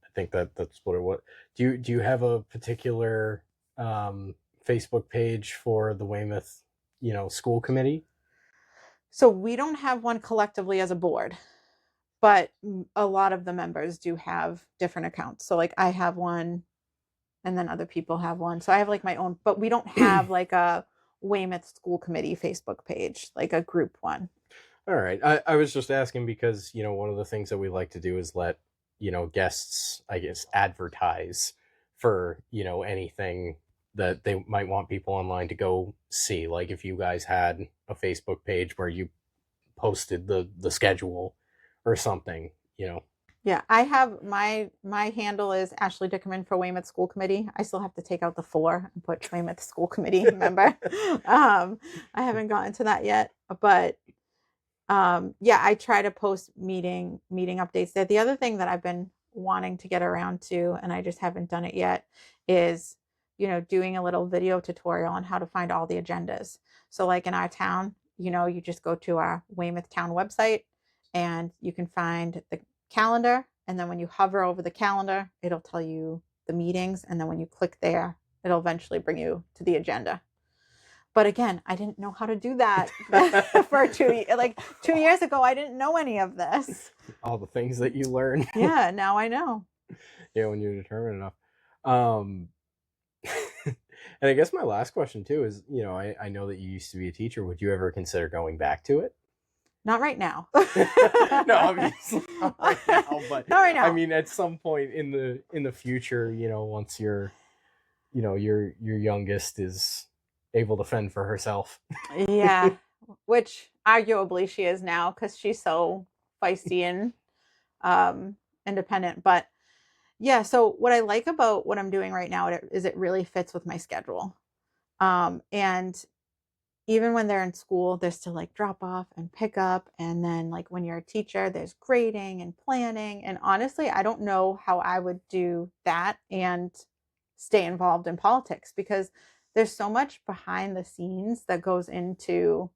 I think that's what it was. Do you have a particular Facebook page for the Weymouth, school committee? So we don't have one collectively as a board, but a lot of the members do have different accounts. So like I have one and then other people have one. So I have like my own, but we don't have like a Weymouth School Committee Facebook page, like a group one. All right. I was just asking because, one of the things that we like to do is let, guests, I guess, advertise for, anything that they might want people online to go see. Like if you guys had a Facebook page where you posted the schedule or something, you know. Yeah, I have my handle is Ashley Dickerman for Weymouth School Committee. I still have to take out the 4 and put Weymouth School Committee member. I haven't gotten to that yet, but yeah, I try to post meeting updates there. The other thing that I've been wanting to get around to, and I just haven't done it yet, is doing a little video tutorial on how to find all the agendas. So like in our town, you just go to our Weymouth town website and you can find the calendar, and then when you hover over the calendar, it'll tell you the meetings, and then when you click there, it'll eventually bring you to the agenda. But again, I didn't know how to do that for 2 years ago. I didn't know any of this. All the things that you learn. Yeah, now I know. Yeah, when you're determined enough. And I guess my last question too is, I know that you used to be a teacher. Would you ever consider going back to it? Not right now. No, obviously not right now. But not right now. I mean, at some point in the future, once your youngest is able to fend for herself. Yeah, which arguably she is now because she's so feisty and independent. But yeah, so what I like about what I'm doing right now is it really fits with my schedule. And even when they're in school, there's still like drop off and pick up. And then like when you're a teacher, there's grading and planning. And honestly, I don't know how I would do that and stay involved in politics, because there's so much behind the scenes that goes into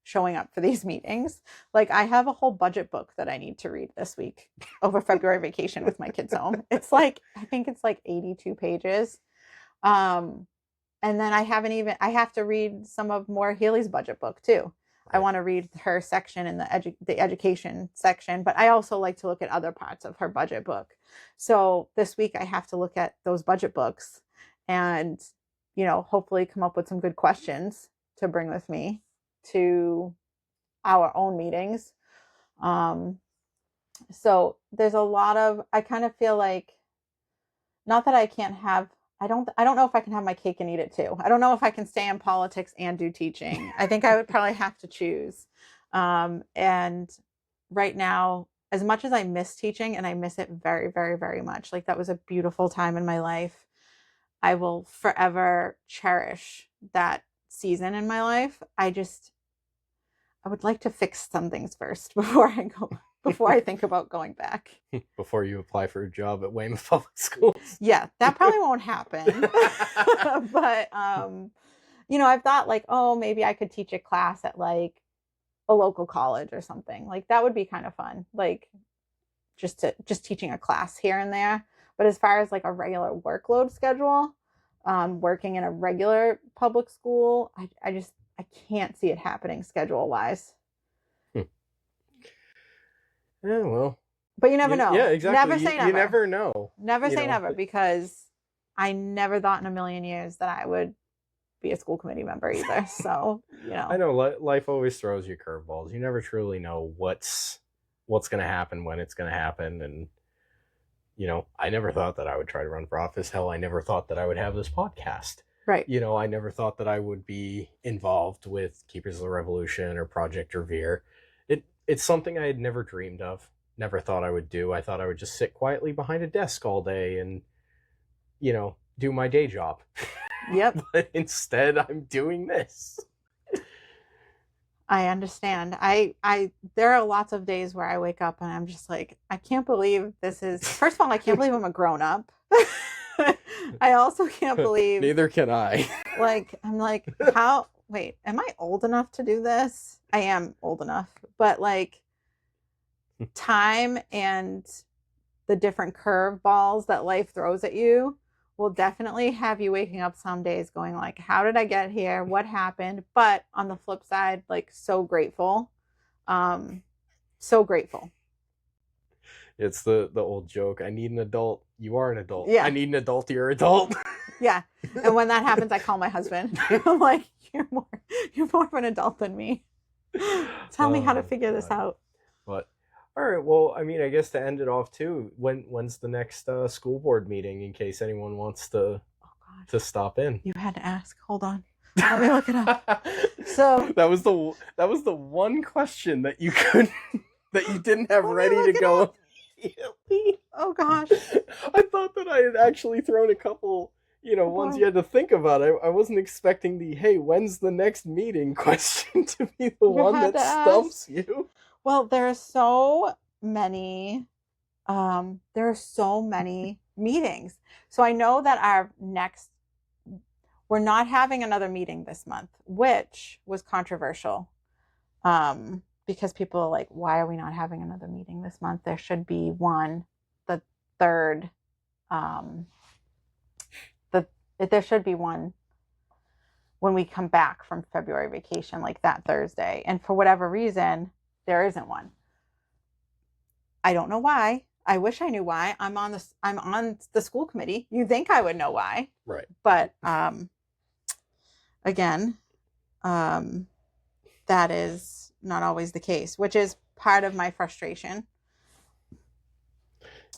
showing up for these meetings. Like I have a whole budget book that I need to read this week over February vacation with my kids home. It's like, I think it's like 82 pages. And then I have to read some of Maura Healy's budget book too. Right. I want to read her section in the education section, but I also like to look at other parts of her budget book. So this week I have to look at those budget books and, hopefully come up with some good questions to bring with me to our own meetings. So there's a lot of, I kind of feel like, not that I can't have, I don't know if I can have my cake and eat it too. I don't know if I can stay in politics and do teaching. I think I would probably have to choose. And right now, as much as I miss teaching, and I miss it very, very, very much, like that was a beautiful time in my life, I will forever cherish that season in my life. I would like to fix some things first before I think about going back. Before you apply for a job at Weymouth Public Schools. Yeah, that probably won't happen. But, I've thought like, oh, maybe I could teach a class at like a local college or something. Like that would be kind of fun. Like just teaching a class here and there. But as far as like a regular workload schedule, working in a regular public school, I can't see it happening schedule wise. Yeah, well. But you never know. Yeah, exactly. Never say never. You never know. Never say never, because I never thought in a million years that I would be a school committee member either. So, I know life always throws you curveballs. You never truly know what's going to happen, when it's going to happen. And, I never thought that I would try to run for office. Hell, I never thought that I would have this podcast. Right. I never thought that I would be involved with Keepers of the Revolution or Project Revere. It's something I had never dreamed of, never thought I would do. I thought I would just sit quietly behind a desk all day and, do my day job. Yep. But instead, I'm doing this. I understand. There are lots of days where I wake up and I'm just like, I can't believe this is, first of all, I can't believe I'm a grown up. I also can't believe. Neither can I. Like, I'm like, wait, am I old enough to do this? I am old enough, but like time and the different curveballs that life throws at you will definitely have you waking up some days going like, how did I get here? What happened? But on the flip side, like so grateful. So grateful. It's the old joke. I need an adult. You are an adult. Yeah. I need an adult. You're an adult. Yeah. And when that happens, I call my husband. I'm like, you're more of an adult than me. Tell me how to figure this out. But all right, well, I mean, I guess to end it off too, when's the next school board meeting, in case anyone wants to stop in? You had to ask. Hold on. Let me look it up. So that was the one question that you could that you didn't have let me ready to look it go up. immediately. Oh gosh. I thought that I had actually thrown a couple, Oh ones boy. you had to think about. I wasn't expecting the hey, when's the next meeting question to be the You one had that to ask. stumps you. Well, there are so many there are so many meetings. So I know that we're not having another meeting this month, which was controversial. Because people are like, why are we not having another meeting this month? There should be one, the third, um, there should be one when we come back from February vacation, like that Thursday. And for whatever reason, there isn't one. I don't know why. I wish I knew why. I'm on the school committee. You think I would know why. Right. But again, that is not always the case, which is part of my frustration.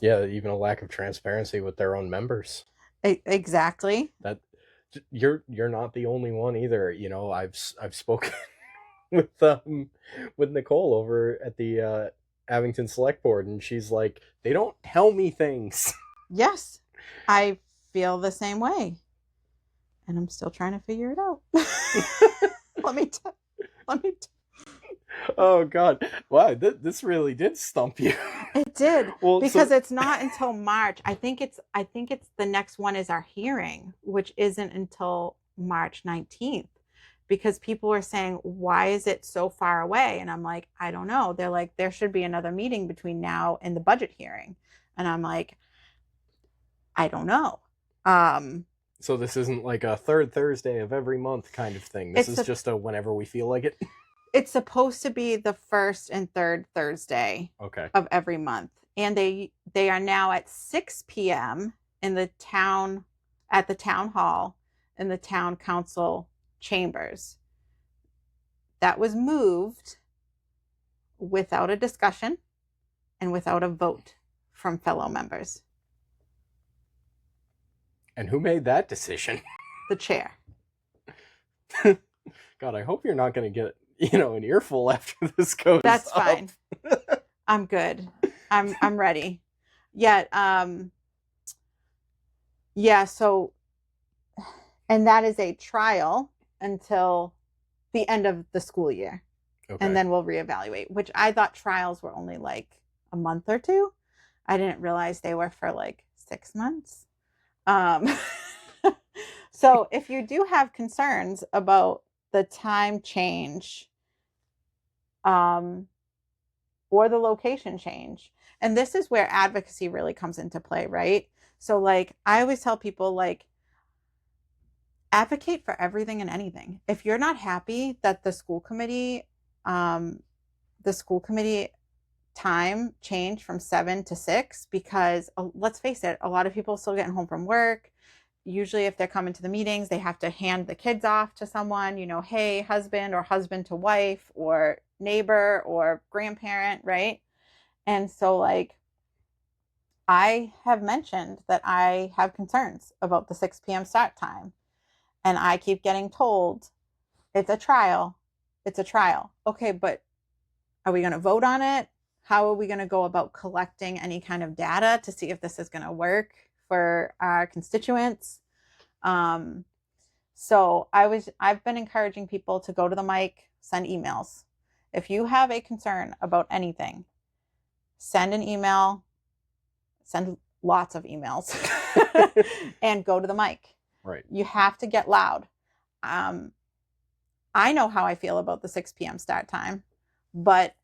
Yeah, even a lack of transparency with their own members. Exactly. That you're not the only one either. I've spoken with Nicole over at the Abington Select Board, and she's like, they don't tell me things. Yes, I feel the same way, and I'm still trying to figure it out. let me t- let me. Oh God! Wow, this really did stump you. It did Well, because so it's not until March. I think it's the next one is our hearing, which isn't until March 19th. Because people are saying, why is it so far away? And I'm like, I don't know. They're like, there should be another meeting between now and the budget hearing. And I'm like, I don't know. so this isn't like a third Thursday of every month kind of thing. This it's is a, just a whenever we feel like it. it's supposed to be the first and third Thursday Okay. of every month. And they are now at 6 p.m. in the town at the town hall in the town council chambers. That was moved without a discussion and without a vote from fellow members. And who made that decision? The chair. God, I hope you're not going to get an earful after this goes. That's up. fine. I'm good. I'm ready. Yet, yeah. So, and that is a trial until the end of the school year, Okay. and then we'll reevaluate. Which I thought trials were only like a month or two. I didn't realize they were for like 6 months. So if you do have concerns about the time change, or the location change, and this is where advocacy really comes into play, right? So like I always tell people, like, advocate for everything and anything. If you're not happy that the school committee time changed from 7 to 6, because let's face it, a lot of people are still getting home from work. Usually if they're coming to the meetings, they have to hand the kids off to someone, hey, husband, or husband to wife, or neighbor, or grandparent, right? And so like I have mentioned that I have concerns about the 6 p.m. start time, and I keep getting told it's a trial. It's a trial. Okay, but are we going to vote on it? How are we going to go about collecting any kind of data to see if this is going to work for our constituents? So I've been encouraging people to go to the mic, send emails. If you have a concern about anything, send an email, send lots of emails, and go to the mic. Right. You have to get loud. I know how I feel about the 6 p.m. start time, but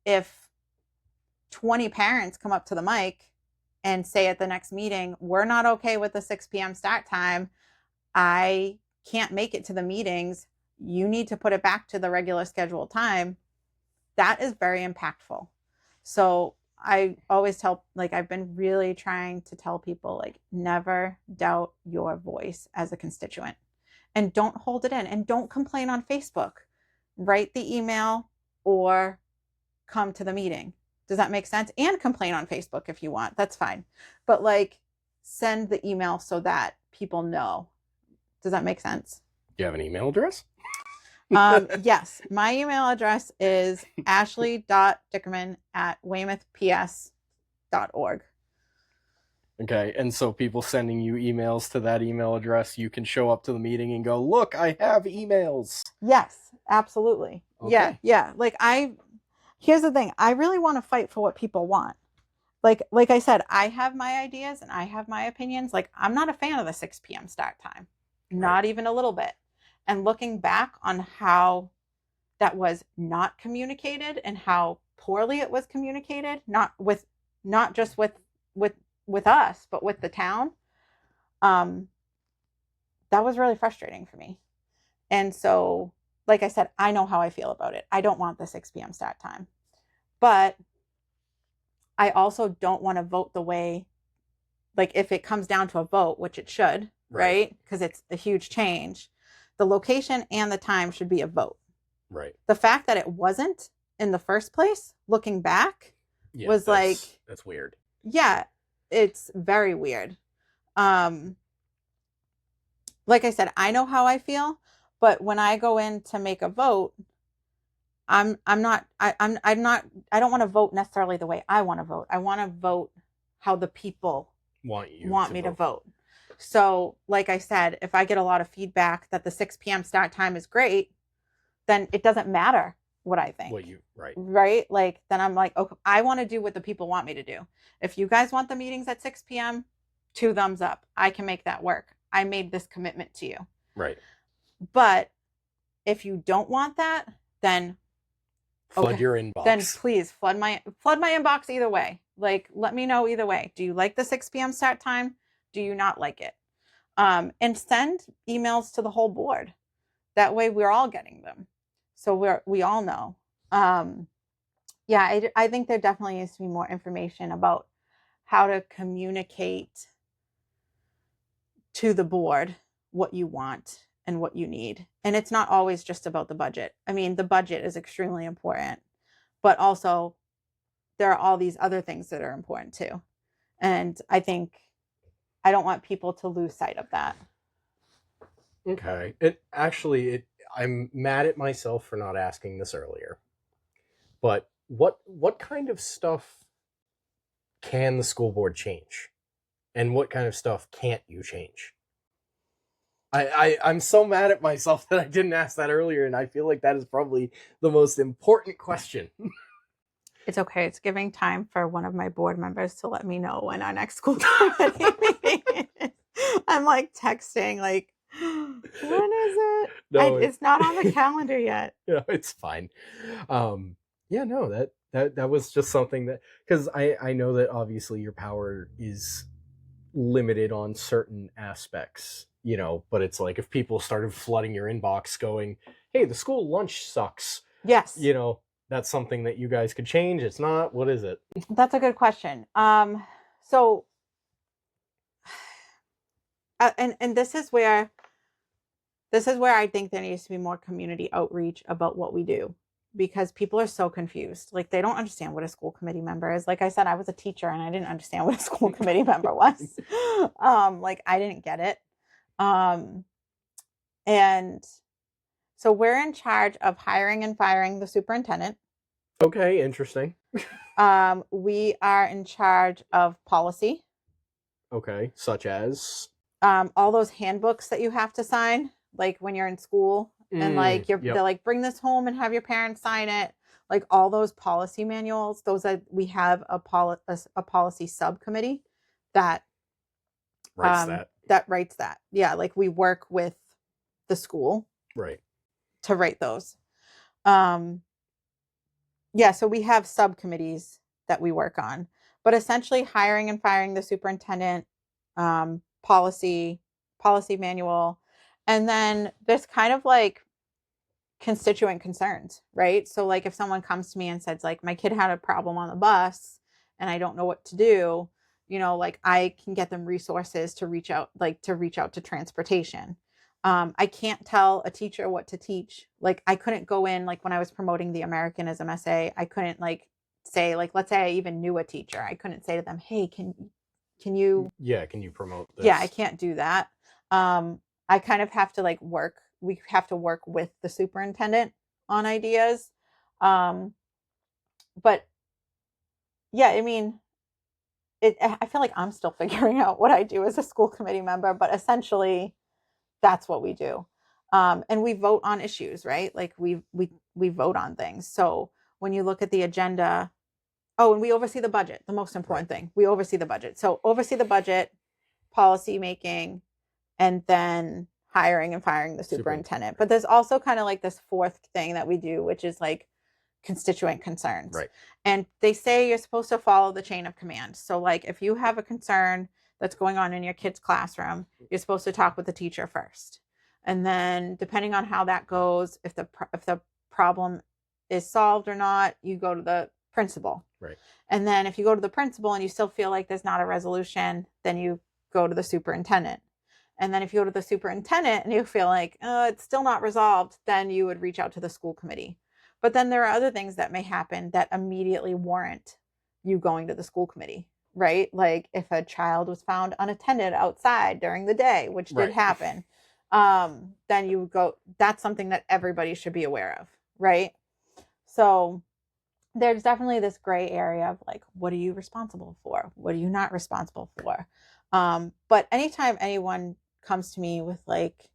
if 20 parents come up to the mic and say at the next meeting, we're not okay with the 6 p.m. start time, I can't make it to the meetings, you need to put it back to the regular scheduled time, that is very impactful. So I always tell, like, I've been really trying to tell people, like, never doubt your voice as a constituent, and don't hold it in, and don't complain on Facebook. Write the email or come to the meeting. Does that make sense? And complain on Facebook if you want. That's fine. But like, send the email so that people know. Does that make sense? Do you have an email address? Yes, my email address is ashley.dickerman@weymouthps.org. Okay, and so people sending you emails to that email address, you can show up to the meeting and go, look, I have emails. Yes, absolutely. Okay. Yeah. Like here's the thing. I really want to fight for what people want. Like I said, I have my ideas and I have my opinions. Like I'm not a fan of the 6 p.m. start time. Not even a little bit. And looking back on how that was not communicated and how poorly it was communicated, not just with us, but with the town, um, that was really frustrating for me. And so, like I said, I know how I feel about it. I don't want the 6 p.m. start time. But I also don't want to vote the way, like if it comes down to a vote, which it should, right? Because it's a huge change. The location and the time should be a vote. Right. The fact that it wasn't in the first place, looking back, was like, that's weird. Yeah, it's very weird. Like I said, I know how I feel, but when I go in to make a vote, I don't want to vote necessarily the way I want to vote. I want to vote how the people want me to vote. So, like I said, if I get a lot of feedback that the 6 p.m. start time is great, then it doesn't matter what I think. Right? Like, then I'm like, okay, I want to do what the people want me to do. If you guys want the meetings at 6 p.m., 2 thumbs up. I can make that work. I made this commitment to you. Right. But if you don't want that, then flood your inbox. Then please flood my inbox either way. Like, let me know either way. Do you like the 6 p.m. start time? Do you not like it? And send emails to the whole board. That way we're all getting them. So we all know. Yeah, I think there definitely needs to be more information about how to communicate to the board what you want and what you need. And it's not always just about the budget. I mean, the budget is extremely important, but also there are all these other things that are important too. And I think I don't want people to lose sight of that. Okay. I'm mad at myself for not asking this earlier. But what kind of stuff can the school board change? And what kind of stuff can't you change? I'm so mad at myself that I didn't ask that earlier, and I feel like that is probably the most important question. It's okay. It's giving time for one of my board members to let me know when our next school committee meeting is. I'm like texting, like, when is it? No, it's not on the calendar yet. No, it's fine. Yeah, no, that was just something that, because I know that obviously your power is limited on certain aspects, but it's like if people started flooding your inbox going, hey, the school lunch sucks. Yes. That's something that you guys could change. It's not. What is it? That's a good question. So, and this is where I think there needs to be more community outreach about what we do, because people are so confused. Like, they don't understand what a school committee member is. Like I said, I was a teacher and I didn't understand what a school committee member was. Like, I didn't get it. And so we're in charge of hiring and firing the superintendent. Okay, interesting. We are in charge of policy. Okay, such as? All those handbooks that you have to sign, like when you're in school, and like they're like, bring this home and have your parents sign it. Like all those policy manuals, we have a policy subcommittee that writes that. Yeah, like we work with the school to write those. Yeah, so we have subcommittees that we work on, but essentially hiring and firing the superintendent, policy manual, and then there's kind of like constituent concerns, right? So like if someone comes to me and says like, my kid had a problem on the bus and I don't know what to do, like I can get them resources to reach out to transportation. I can't tell a teacher what to teach. Like I couldn't go in, like when I was promoting the Americanism essay, I couldn't like say, like, let's say I even knew a teacher. I couldn't say to them, hey, can you promote this? Yeah, I can't do that. I kind of have to like work we have to work with the superintendent on ideas. But yeah, I mean, I feel like I'm still figuring out what I do as a school committee member, but essentially that's what we do. And we vote on issues, right? Like we vote on things. So when you look at the agenda, oh, and we oversee the budget, the most important thing. We oversee the budget. So oversee the budget, policy making, and then hiring and firing the superintendent. But there's also kind of like this fourth thing that we do, which is like constituent concerns. Right. And they say you're supposed to follow the chain of command. So like if you have a concern that's going on in your kid's classroom, you're supposed to talk with the teacher first. And then depending on how that goes, if the problem is solved or not, you go to the principal. Right. And then if you go to the principal and you still feel like there's not a resolution, then you go to the superintendent. And then if you go to the superintendent and you feel like it's still not resolved, then you would reach out to the school committee. But then there are other things that may happen that immediately warrant you going to the school committee, right? Like if a child was found unattended outside during the day, which did happen, then you would go, that's something that everybody should be aware of, right? So there's definitely this gray area of like, what are you responsible for? What are you not responsible for? But anytime anyone comes to me with like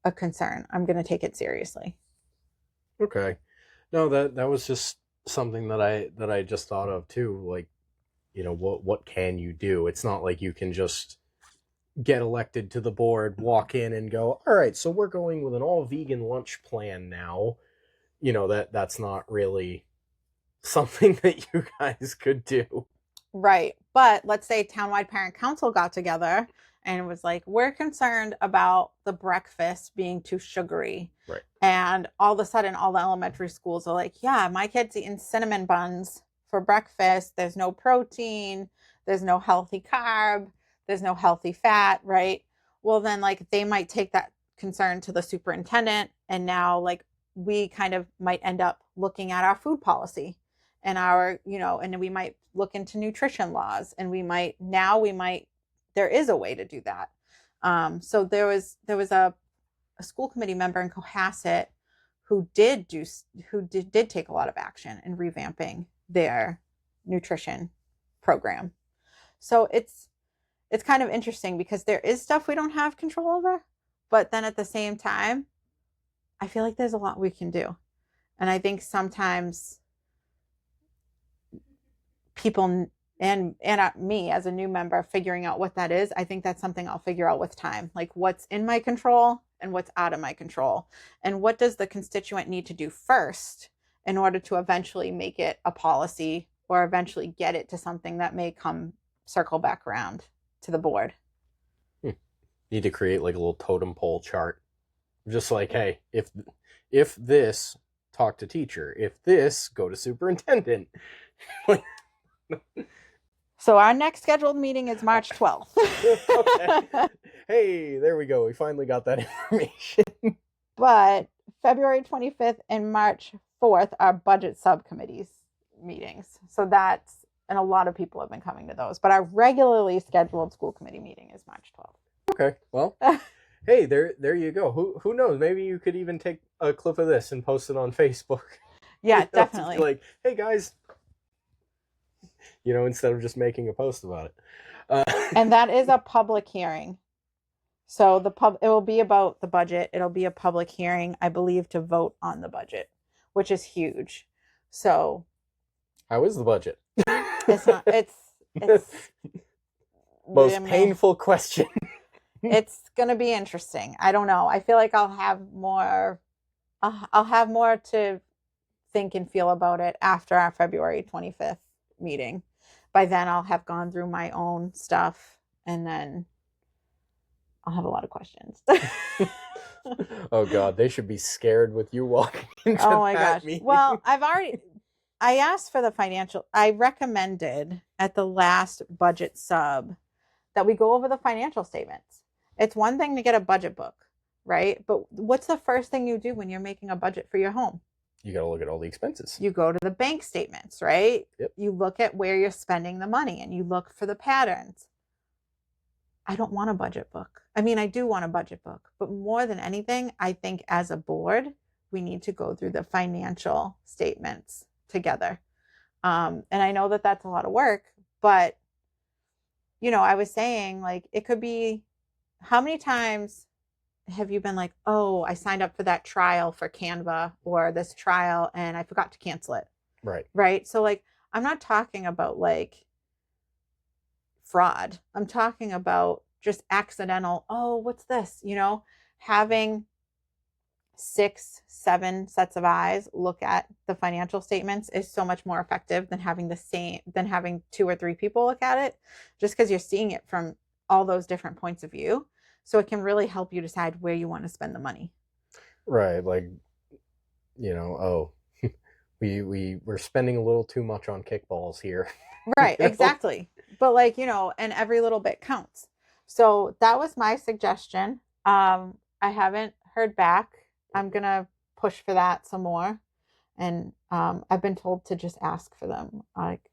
a concern, I'm going to take it seriously. Okay. No, that was just something that I just thought of too. Like, you know, what can you do? It's not like you can just get elected to the board, walk in and go, all right, so we're going with an all vegan lunch plan now. You know, that's not really something that you guys could do. Right. But let's say townwide parent council got together and it was like, we're concerned about the breakfast being too sugary. Right. And all of a sudden, all the elementary schools are like, yeah, my kid's eating cinnamon buns for breakfast. There's no protein. There's no healthy carb. There's no healthy fat. Right. Well, then like they might take that concern to the superintendent. And now like we kind of might end up looking at our food policy and our, you know, and we might look into nutrition laws and there is a way to do that. So there was a school committee member in Cohasset who did take a lot of action in revamping their nutrition program. So it's kind of interesting because there is stuff we don't have control over, but then at the same time, I feel like there's a lot we can do. And I think sometimes people and me as a new member figuring out what that is, I think that's something I'll figure out with time, like what's in my control and what's out of my control, and what does the constituent need to do first in order to eventually make it a policy or eventually get it to something that may come circle back around to the board. Need to create like a little totem pole chart, just like, hey, if this, talk to teacher, if this, go to superintendent. So our next scheduled meeting is March 12th. Okay. Hey, there we go. We finally got that information. But February 25th and March 4th are budget subcommittees meetings. So and a lot of people have been coming to those. But our regularly scheduled school committee meeting is March 12th. Okay, well, hey, there you go. Who knows? Maybe you could even take a clip of this and post it on Facebook. Yeah, definitely. Like, hey guys, you know, instead of just making a post about it. And that is a public hearing. So it will be about the budget. It'll be a public hearing, I believe, to vote on the budget, which is huge. So how is the budget? It's most painful question. It's going to be interesting. I don't know. I feel like I'll have more to think and feel about it after our February 25th meeting. By then I'll have gone through my own stuff and then I'll have a lot of questions. Oh God, they should be scared with you walking into oh my that gosh. meeting. Well, I asked for I recommended at the last budget sub that we go over the financial statements. It's one thing to get a budget book, right? But what's the first thing you do when you're making a budget for your home? You got to look at all the expenses. You go to the bank statements, right? Yep. You look at where you're spending the money and you look for the patterns. I don't want a budget book. I mean, I do want a budget book, but more than anything, I think as a board, we need to go through the financial statements together. And I know that that's a lot of work, but I was saying, like, it could be, how many times have you been like, oh, I signed up for that trial for Canva or this trial and I forgot to cancel it? Right. Right. So, like, I'm not talking about like fraud. I'm talking about just accidental, oh, what's this? Having 6, 7 sets of eyes look at the financial statements is so much more effective than having 2 or 3 people look at it, just because you're seeing it from all those different points of view. So it can really help you decide where you want to spend the money. Right. Like, oh, we're spending a little too much on kickballs here. Right, exactly. But like, and every little bit counts. So that was my suggestion. I haven't heard back. I'm gonna push for that some more. And I've been told to just ask for them.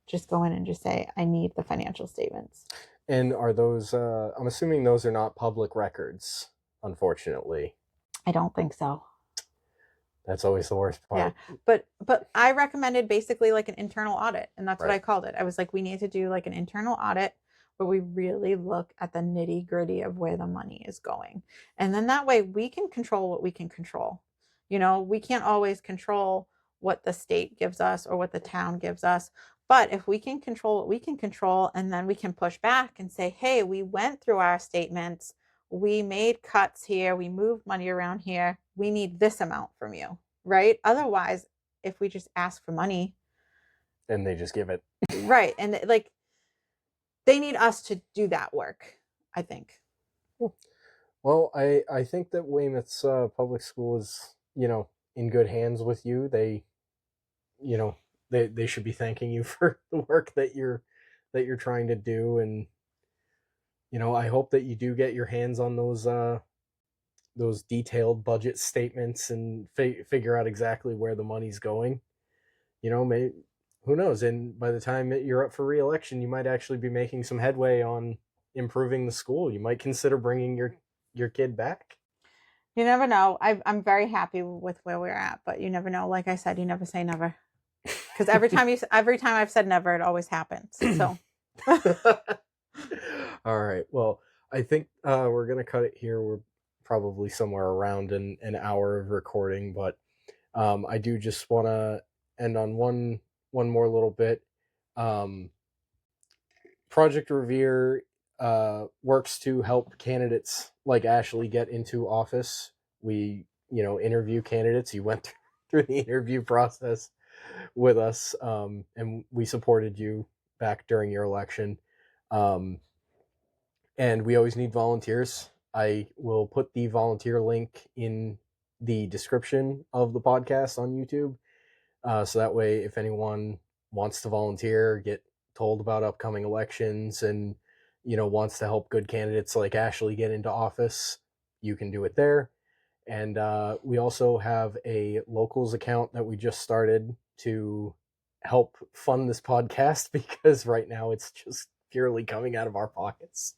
Just go in and just say, I need the financial statements. And are those, I'm assuming those are not public records, unfortunately. I don't think so. That's always the worst part. Yeah. But I recommended basically like an internal audit, and that's what I called it. I was like, we need to do like an internal audit where we really look at the nitty gritty of where the money is going. And then that way we can control what we can control. We can't always control what the state gives us or what the town gives us. But if we can control what we can control, and then we can push back and say, hey, we went through our statements, we made cuts here, we moved money around here, we need this amount from you, right? Otherwise, if we just ask for money, and they just give it. Right. And like, they need us to do that work, I think. Well, I think that Weymouth's public school is, in good hands with you. They should be thanking you for the work that you're trying to do. And I hope that you do get your hands on those detailed budget statements and figure out exactly where the money's going. Maybe, who knows, and by the time that you're up for re-election, you might actually be making some headway on improving the school. You might consider bringing your kid back. You never know. I'm very happy with where we're at, but you never know. Like I said, you never say never. Because every time I've said never, it always happens. So. All right. Well, I think we're gonna cut it here. We're probably somewhere around an hour of recording, but I do just want to end on one more little bit. Project Revere works to help candidates like Ashley get into office. We, interview candidates. You went through the interview process with us, and we supported you back during your election. And we always need volunteers. I will put the volunteer link in the description of the podcast on YouTube. So that way, if anyone wants to volunteer, get told about upcoming elections, and wants to help good candidates like Ashley get into office, you can do it there. And we also have a locals account that we just started to help fund this podcast, because right now it's just purely coming out of our pockets.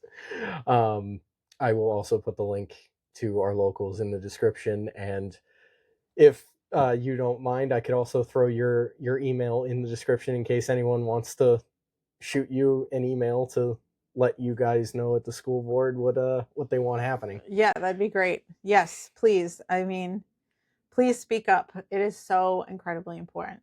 I will also put the link to our locals in the description, and if you don't mind, I could also throw your email in the description in case anyone wants to shoot you an email to let you guys know at the school board what they want happening. Yeah, that'd be great. Yes, please. I mean, please speak up. It is so incredibly important.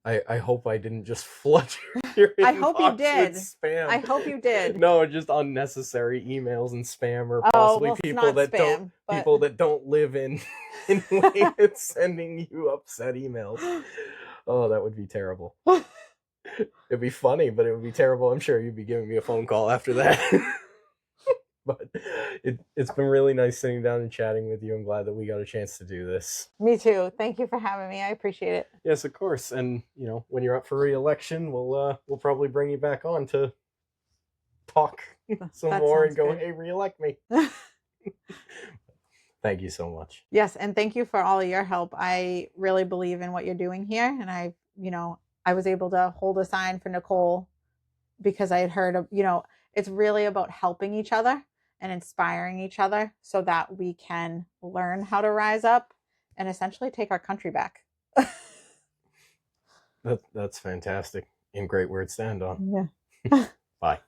I hope I didn't just flood your inbox I hope you did. with spam. I hope you did. No, just unnecessary emails and spam, or possibly people that don't live in Weymouth sending you upset emails. Oh, that would be terrible. It'd be funny, but it would be terrible. I'm sure you'd be giving me a phone call after that. But it's been really nice sitting down and chatting with you. I'm glad that we got a chance to do this. Me too. Thank you for having me. I appreciate it. Yes, of course. And when you're up for re-election, we'll probably bring you back on to talk some more and go, good. Hey, re-elect me. Thank you so much. Yes, and thank you for all of your help. I really believe in what you're doing here, and I was able to hold a sign for Nicole because I had heard of, it's really about helping each other and inspiring each other so that we can learn how to rise up and essentially take our country back. That's fantastic and great words to end on. Yeah. Bye.